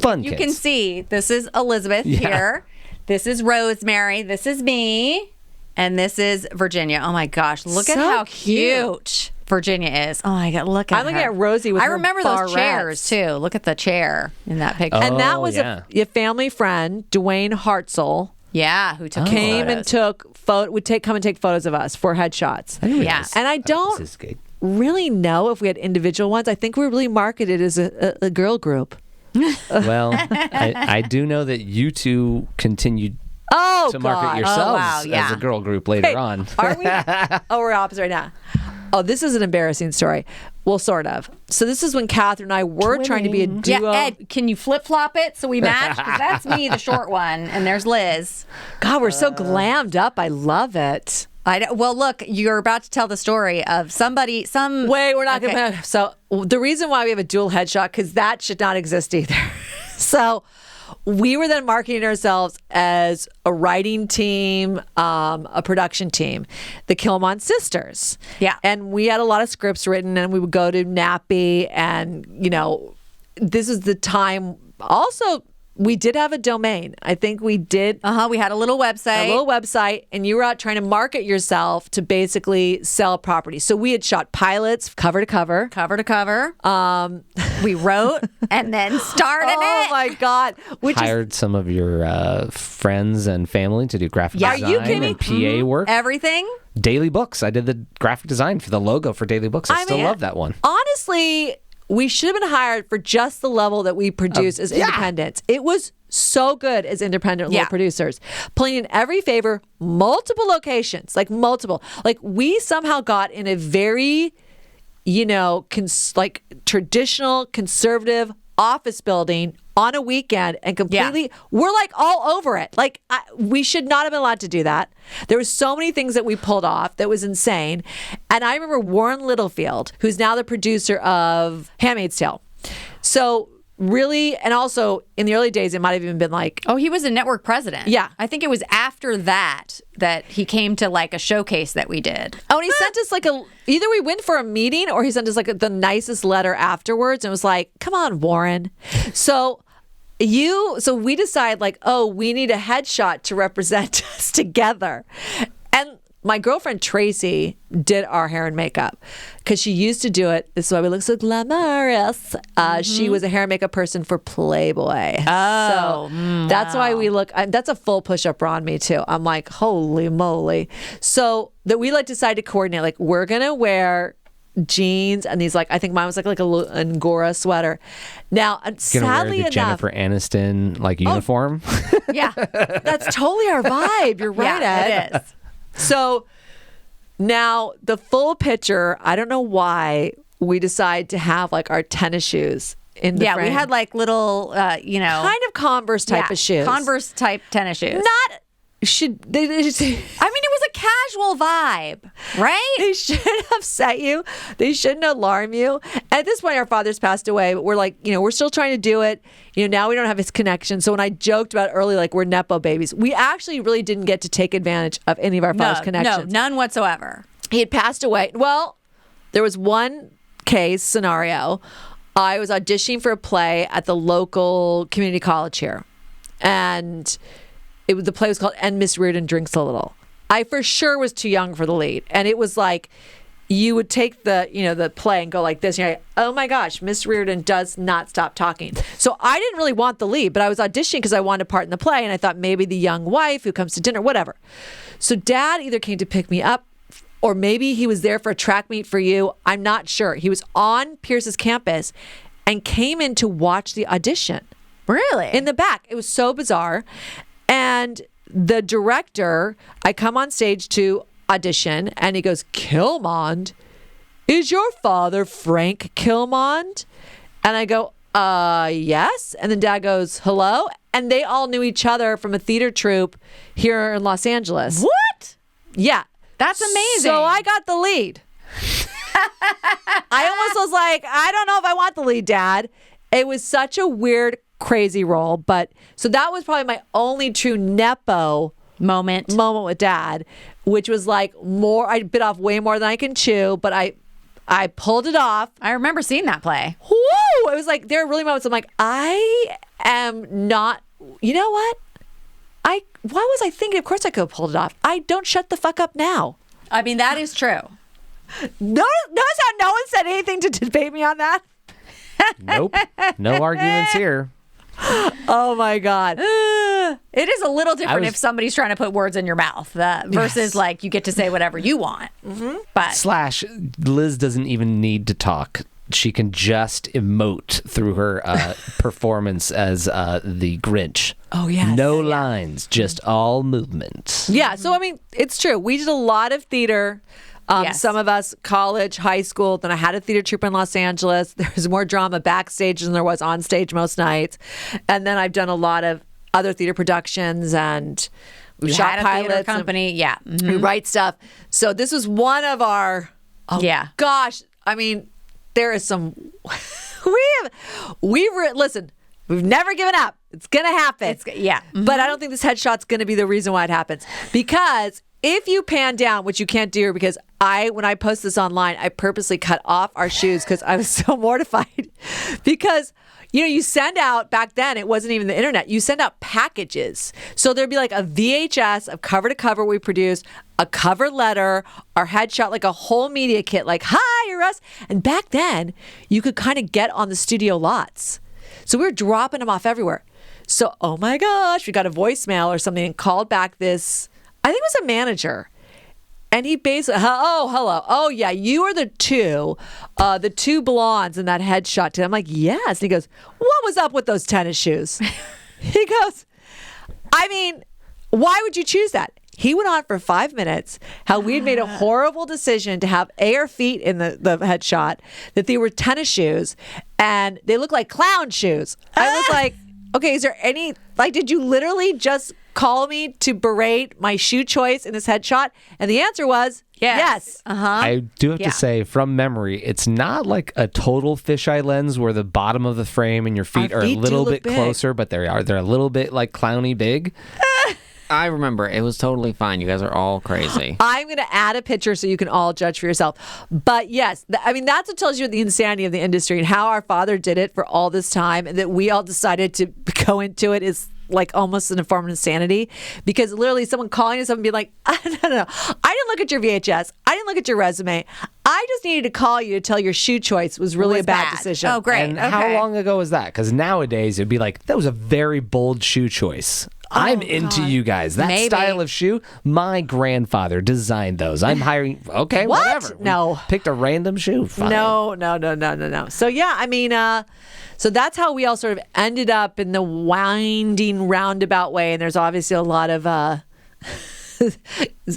fun You kids. can see this is Elizabeth here. This is Rosemary. This is me. And this is Virginia. Oh my gosh. Look at So how cute. cute. Virginia is. Oh my God, look at I'm looking her. at Rosie with I her remember those barrettes. chairs too. Look at the chair in that picture. And that Oh, was yeah. a family friend, Dwayne Hartzell, Yeah, who took came photos. and come and take photos of us for headshots. Yeah. And I don't This is good. really know if we had individual ones. I think we were really marketed as a girl group. Well, I do know that you two continued Oh, to market God. yourselves wow, yeah. as a girl group later Wait, on. Are we? Oh, we're opposite right now. Oh, this is an embarrassing story. Well, sort of. So this is when Catherine and I were trying to be a duo. Yeah, Ed, can you flip flop it so we match? 'Cause that's me, the short one, and there's Liz. God, we're so glammed up. I love it. Well, look, you're about to tell the story of somebody. Wait, we're not Okay. going to. So the reason why we have a dual headshot, because that should not exist either. So we were then marketing ourselves as a writing team, a production team, the Killmond sisters. Yeah. And we had a lot of scripts written, and we would go to Nappy, and, this is the time. Also, we did have a domain. I think we did We had a little website. a little website, and you were out trying to market yourself to basically sell property. So we had shot pilots cover to cover. cover to cover. We wrote and then started Oh it. my God. Which is Hired some of your friends and family to do graphic Yeah. Are design you kidding? and PA work. Everything. Daily Books. I did the graphic design for the logo for Daily Books. I still mean, love that one. honestly, we should have been hired for just the level that we produce as independents. It was so good as independent little Yeah. producers, playing in every favor, multiple locations, like multiple. Like we somehow got in a very, traditional conservative office building on a weekend and completely, we're like all over it. Like we should not have been allowed to do that. There was so many things that we pulled off that was insane. And I remember Warren Littlefield, who's now the producer of Handmaid's Tale. So really, and also in the early days, it might have even been like, Oh, he was a network president. Yeah. I think it was after that he came to like a showcase that we did. oh, and he sent us either we went for a meeting or he sent us like the nicest letter afterwards and was like, come on, Warren. So we decide like, oh, we need a headshot to represent us together. And my girlfriend Tracy did our hair and makeup because she used to do it. This is why we look so glamorous. She was a hair and makeup person for Playboy. So that's why we look, that's a full push-up bra on me too. I'm like, holy moly. So that we decide to coordinate, like we're going to wear jeans and these I think mine was like a little Angora sweater. Now, Gonna wear sadly the enough, Jennifer Aniston uniform. Yeah. that's totally our vibe. You're right, Ed. Yeah, it is. So now the full picture, I don't know why we decide to have our tennis shoes in the Yeah, frame. we had little, kind of Converse type of shoes. Converse type tennis shoes. Not should they I mean, it was a casual vibe, right? They shouldn't upset you. They shouldn't alarm you. At this point, our father's passed away, but we're we're still trying to do it. Now we don't have his connection. So when I joked about early, we're Nepo babies, we actually really didn't get to take advantage of any of our father's connections. No, none whatsoever. He had passed away. Well, there was one scenario. I was auditioning for a play at the local community college here. And the play was called And Miss Reardon Drinks a Little. I for sure was too young for the lead. And it was you would take the play and go like this. And you're like, oh my gosh, Miss Reardon does not stop talking. So I didn't really want the lead, but I was auditioning because I wanted a part in the play. And I thought maybe the young wife who comes to dinner, whatever. So Dad either came to pick me up or maybe he was there for a track meet for you. I'm not sure. He was on Pierce's campus and came in to watch the audition. Really? In the back. It was so bizarre. And the director, I come on stage to audition and he goes, Killmond? Is your father Frank Killmond? And I go, yes. And then Dad goes, hello? And they all knew each other from a theater troupe here in Los Angeles. What? Yeah. That's amazing. So I got the lead. I almost was like, I don't know if I want the lead, Dad. It was such a weird, crazy role. But so that was probably my only true Nepo moment with Dad, which was more, I bit off way more than I can chew, but I pulled it off. I remember seeing that play. Woo! It was there are really moments I'm like, I am not, you know what? Why was I thinking? Of course I could have pulled it off. I don't shut the fuck up now. I mean, that is true. Notice how no one said anything to debate me on that? Nope. No arguments here. Oh my God. It is a little different was- if somebody's trying to put words in your mouth versus like you get to say whatever you want. But / Liz doesn't even need to talk. She can just emote through her performance as the Grinch. Oh, yes. No lines, just all movement. Yeah. So, I mean, it's true. We did a lot of theater. Yes. Some of us college, high school. Then I had a theater troupe in Los Angeles. There's more drama backstage than there was on stage most nights. And then I've done a lot of other theater productions, and we you shot had a theater pilots. company. Yeah. Mhm. We write stuff. So this was one of our. Oh Yeah. Gosh, I mean, there is some. Listen. We've never given up. It's gonna happen. Yeah. But I don't think this headshot's gonna be the reason why it happens, because if you pan down, which you can't do, because when I post this online, I purposely cut off our shoes because I was so mortified. Because, you send out, back then, it wasn't even the internet. You send out packages. So there'd be like a VHS of cover to cover we produced, a cover letter, our headshot, like a whole media kit, like, hi, you're us. And back then, you could kind of get on the studio lots. So we were dropping them off everywhere. So, oh my gosh, we got a voicemail or something and called back this, I think it was a manager. And he basically, oh, hello. Oh, yeah, you are the two blondes in that headshot. I'm like, yes. And he goes, what was up with those tennis shoes? He goes, I mean, why would you choose that? He went on for 5 minutes how we'd made a horrible decision to have our feet in the headshot, that they were tennis shoes, and they look like clown shoes. I was like, okay, is there any, like, did you literally just call me to berate my shoe choice in this headshot? And the answer was yes. I do have Yeah. to say, from memory, it's not like a total fisheye lens where the bottom of the frame and your feet Our are a feet do little look bit big. closer, but they're a little bit like clowny big. I remember. It was totally fine. You guys are all crazy. I'm going to add a picture so you can all judge for yourself. But yes, I mean, that's what tells you the insanity of the industry and how our father did it for all this time, and that we all decided to go into it is like almost in a form of insanity, because literally someone calling us up and being like, no, I didn't look at your VHS. I didn't look at your resume. I just needed to call you to tell your shoe choice was really a bad decision. Oh, great. And okay. how long ago was that? Because nowadays it'd be like, that was a very bold shoe choice. I'm into you guys. That Maybe. style of shoe, my grandfather designed those. I'm hiring. Okay, What? whatever. We No. picked a random shoe. Fine. No. So yeah, I mean, so that's how we all sort of ended up in the winding roundabout way. And there's obviously a lot of,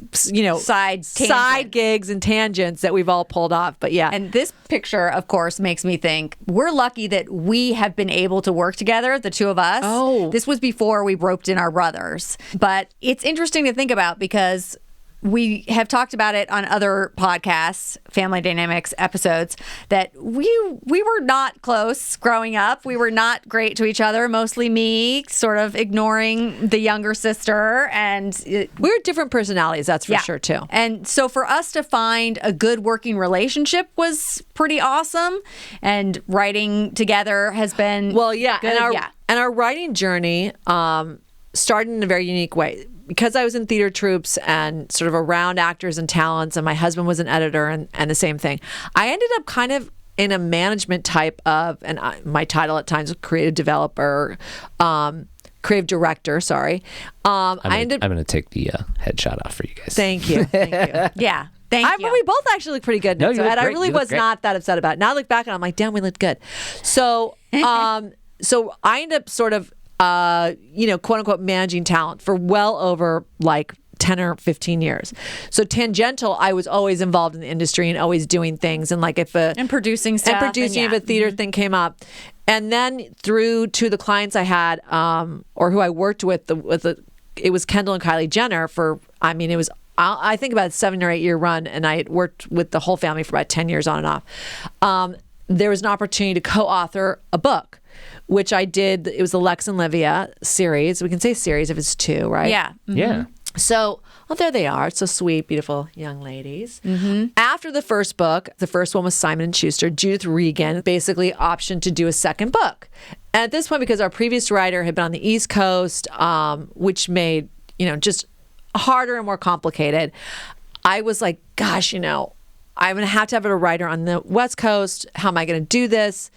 Side tangents. gigs and tangents that we've all pulled off. But yeah. And this picture, of course, makes me think we're lucky that we have been able to work together, the two of us. Oh. This was before we roped in our brothers. But it's interesting to think about because we have talked about it on other podcasts, Family DynamiKs episodes, that we were not close growing up. We were not great to each other, mostly me sort of ignoring the younger sister. And we're different personalities, that's for sure, too. and so for us to find a good working relationship was pretty awesome. And writing together has been Well, yeah. good. And our writing journey started in a very unique way. Because I was in theater troupes and sort of around actors and talents, and my husband was an editor and the same thing, I ended up kind of in a management type of, and my title at times was creative developer, creative director, sorry. I'm going to take the headshot off for you guys. Thank you. Yeah. Thank you. We both actually look pretty good. No, you look Ed, I great. really You look was great. not that upset about it. Now I look back and I'm like, damn, we looked good. So, so I ended up sort of, quote unquote, managing talent for well over like 10 or 15 years. So tangential, I was always involved in the industry and always doing things. And like if and producing stuff. if a theater thing came up. And then through to the clients I had, or who I worked with, it was Kendall and Kylie Jenner it was, I think about a 7 or 8 year run. And I had worked with the whole family for about 10 years on and off. There was an opportunity to co-author a book, which I did. It was the Lex and Livia series. We can say series if it's 2, right? Yeah. Yeah. So, there they are. So sweet, beautiful young ladies. After the first book, the first one was Simon & Schuster, Judith Regan basically optioned to do a second book. And at this point, because our previous writer had been on the East Coast, which made, just harder and more complicated, I was like, gosh, I'm going to have a writer on the West Coast. How am I going to do this?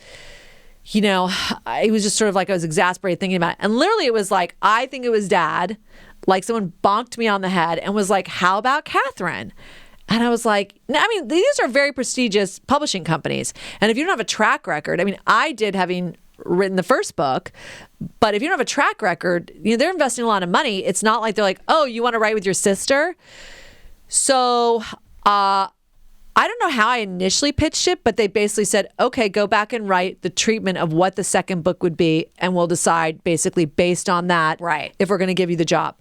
You know, it was just sort of like I was exasperated thinking about it. And literally it was like, I think it was Dad, like someone bonked me on the head and was like, how about Catherine? And I was like, I mean, these are very prestigious publishing companies. And if you don't have a track record, I mean, I did, having written the first book, but if you don't have a track record, you know, they're investing a lot of money. It's not like they're like, oh, you want to write with your sister? So, I don't know how I initially pitched it, but they basically said, okay, go back and write the treatment of what the second book would be, and we'll decide basically based on that, right, if we're going to give you the job.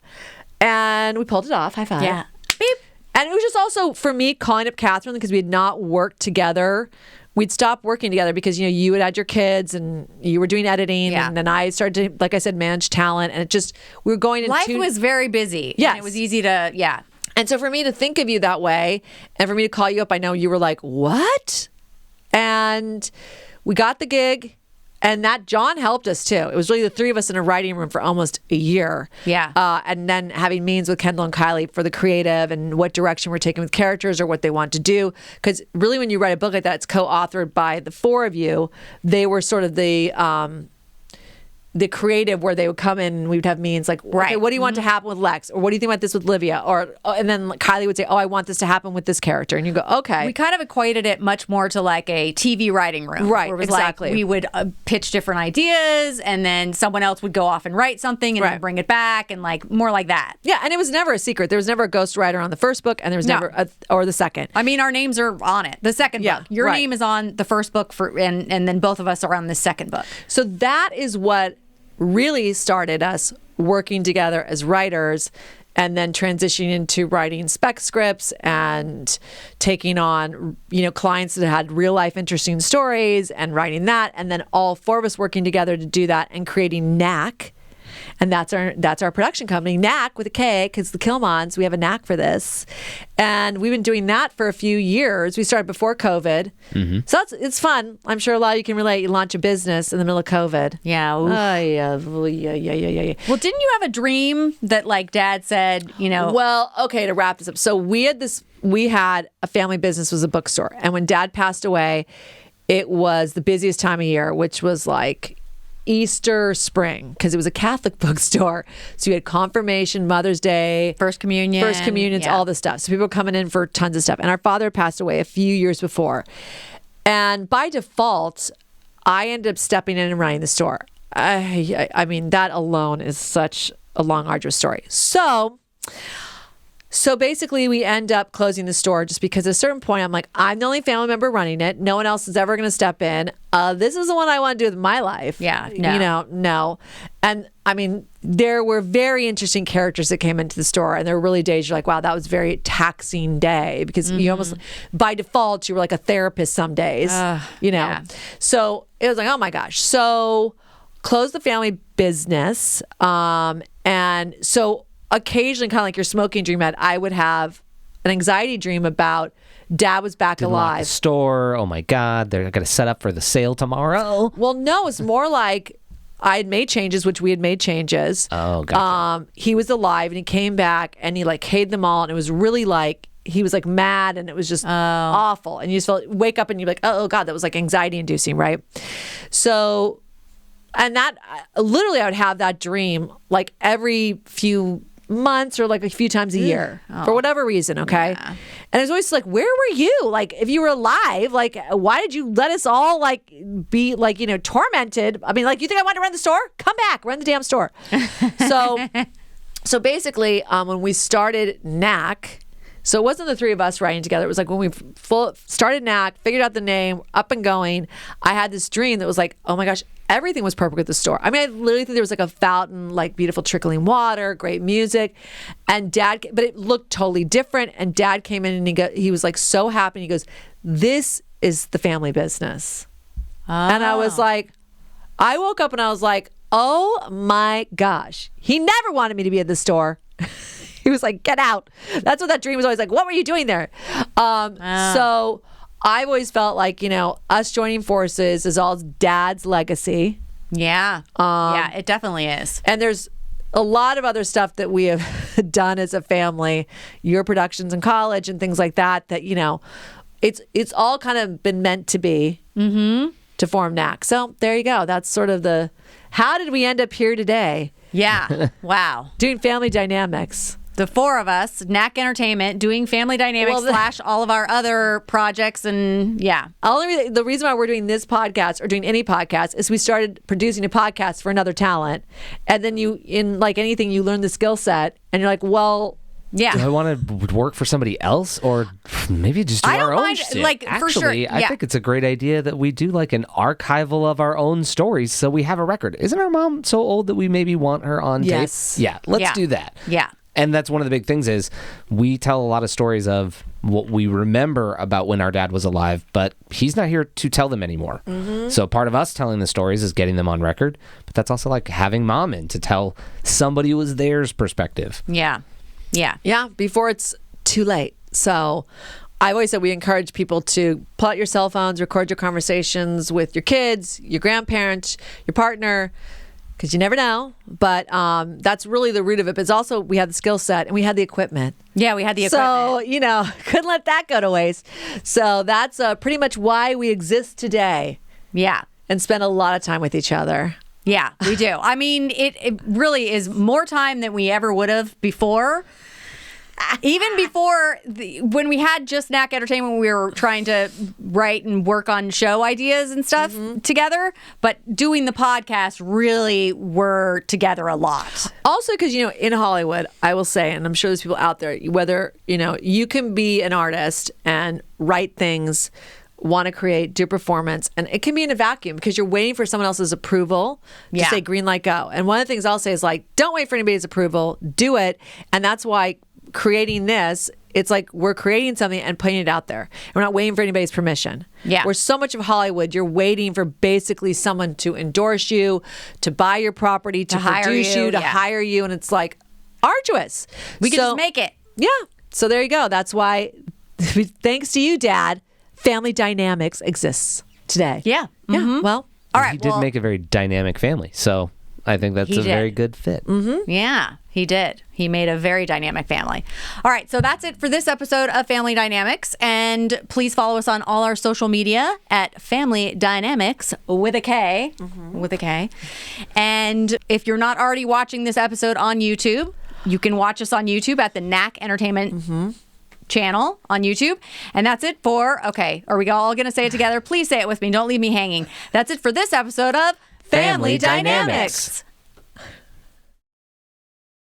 And we pulled it off. High five. Yeah. Beep. And it was just also, for me, calling up Catherine, because we had not worked together. We'd stopped working together because, you know, you had your kids and you were doing editing. Yeah. And then I started to, like I said, manage talent. And it just, we were going into... Life was very busy. Yes. And it was easy to, yeah. And so for me to think of you that way and for me to call you up, I know you were like, what? And we got the gig, and that John helped us too. It was really the three of us in a writing room for almost a year. Yeah. And then having meetings with Kendall and Kylie for the creative and what direction we're taking with characters or what they want to do. Because really when you write a book like that, it's co-authored by the four of you. They were sort of the creative, where they would come in and we'd have meetings like, okay, what do you want to happen with Lex? Or what do you think about this with Livia? Or and then Kylie would say, oh, I want this to happen with this character. And you go, okay. We kind of equated it much more to like a TV writing room. Right, where it was exactly. Like we would pitch different ideas, and then someone else would go off and write something and then bring it back, and like more like that. Yeah, and it was never a secret. There was never a ghostwriter on the first book, and there was never or the second. I mean, our names are on it. The second book. Your name is on the first book, and then both of us are on the second book. So that is what really started us working together as writers, and then transitioning into writing spec scripts and taking on, you know, clients that had real life interesting stories and writing that, and then all four of us working together to do that and creating Knack. And that's our production company, Knack with a K, because the Killmonds, we have a knack for this. And we've been doing that for a few years. We started before COVID. Mm-hmm. So it's fun. I'm sure a lot of you can relate. You launch a business in the middle of COVID. Yeah. Yeah. Well, didn't you have a dream that like Dad said, you know? Well, okay, to wrap this up. So we had a family business, was a bookstore. And when Dad passed away, it was the busiest time of year, which was like Easter, spring, because it was a Catholic bookstore. So you had confirmation, Mother's Day, First Communions, all this stuff. So people were coming in for tons of stuff. And our father passed away a few years before. And by default, I ended up stepping in and running the store. I mean, that alone is such a long, arduous story. So basically, we end up closing the store just because at a certain point, I'm like, I'm the only family member running it. No one else is ever going to step in. This is the one I want to do with my life. Yeah, no. You know, no. And I mean, there were very interesting characters that came into the store, and there were really days you're like, wow, that was a very taxing day, because you almost, by default, you were like a therapist some days, you know. Yeah. So it was like, oh my gosh. So closed the family business. And so occasionally, kind of like your smoking dream, I would have an anxiety dream about Dad was back Didn't lock the alive. store. Oh my God, they're going to set up for the sale tomorrow. Well, no, it's more like I had made changes, which we had made changes. Oh, gotcha. He was alive and he came back and he like hated them all, and it was really like he was like mad, and it was just awful. And you just wake up and you're like, oh God, that was like anxiety inducing, right? So, and that literally I would have that dream like every few months or like a few times a year for whatever reason, okay? Yeah. And it's always like, where were you? Like, if you were alive, like, why did you let us all like be like, you know, tormented? I mean, like, you think I wanted to run the store? Come back, run the damn store. So basically, when we started Knack, so it wasn't the three of us writing together. It was like when we started Knack, figured out the name, up and going, I had this dream that was like, oh my gosh, everything was perfect at the store. I mean, I literally think there was like a fountain, like beautiful trickling water, great music. And Dad, but it looked totally different. And Dad came in and he was like so happy. He goes, this is the family business. Oh. And I was like, I woke up and I was like, oh my gosh, he never wanted me to be at the store. He was like, get out. That's what that dream was always like. What were you doing there? So I've always felt like, you know, us joining forces is all Dad's legacy. Yeah. Yeah, it definitely is. And there's a lot of other stuff that we have done as a family, your productions in college and things like that, that, you know, it's all kind of been meant to be to form Knack. So there you go. That's sort of the, how did we end up here today Yeah. Wow. doing Family Dynamics? The four of us, Knack Entertainment, doing Family DynamiKs / all of our other projects, and yeah. The reason why we're doing this podcast or doing any podcast is we started producing a podcast for another talent, and then you, in like anything, you learn the skill set, and you're like, well, Yeah. Do I want to work for somebody else, or maybe just do I don't our own mind, shit? like, for Actually, sure, I yeah. think it's a great idea that we do like an archival of our own stories, so we have a record. Isn't our mom so old that we maybe want her on Yes. tape? Yeah, let's Yeah. do that. Yeah. And that's one of the big things is we tell a lot of stories of what we remember about when our dad was alive, but he's not here to tell them anymore. So part of us telling the stories is getting them on record, but that's also like having mom in to tell somebody who was theirs perspective. Yeah. Yeah. yeah, before it's too late. So I've always said we encourage people to pull out your cell phones, record your conversations with your kids, your grandparents, your partner, because you never know. But that's really the root of it. But it's also, we had the skill set and we had the equipment. Yeah, we had the equipment. So, couldn't let that go to waste. So that's pretty much why we exist today Yeah. and spend a lot of time with each other. Yeah, we do. I mean, it really is more time than we ever would have before. Even before, when we had just Knack Entertainment, we were trying to write and work on show ideas and stuff together. But doing the podcast, really, we're together a lot. Also, because, in Hollywood, I will say, and I'm sure there's people out there, whether, you can be an artist and write things, want to create, do performance, and it can be in a vacuum because you're waiting for someone else's approval to say green light, go. And one of the things I'll say is like, don't wait for anybody's approval, do it. And that's why creating this, it's like we're creating something and putting it out there. And we're not waiting for anybody's permission. Yeah. Where so much of Hollywood, you're waiting for basically someone to endorse you, to buy your property, to hire produce you, you, to yeah. hire you. And it's like arduous. We could just make it. Yeah. So there you go. That's why, thanks to you, Dad, Family DynamiKs exists today. Yeah. Yeah. Well, All right. He did well, make a very dynamic family, so I think that's He a very did. good fit. Yeah, he did. He made a very dynamic family. All right, so that's it for this episode of Family DynamiKs. And please follow us on all our social media at Family DynamiKs with a K. With a K. And if you're not already watching this episode on YouTube, you can watch us on YouTube at the Knack Entertainment channel on YouTube. And that's it for, okay, are we all going to say it together? Please say it with me. Don't leave me hanging. That's it for this episode of Family Family DynamiKs. DynamiKs.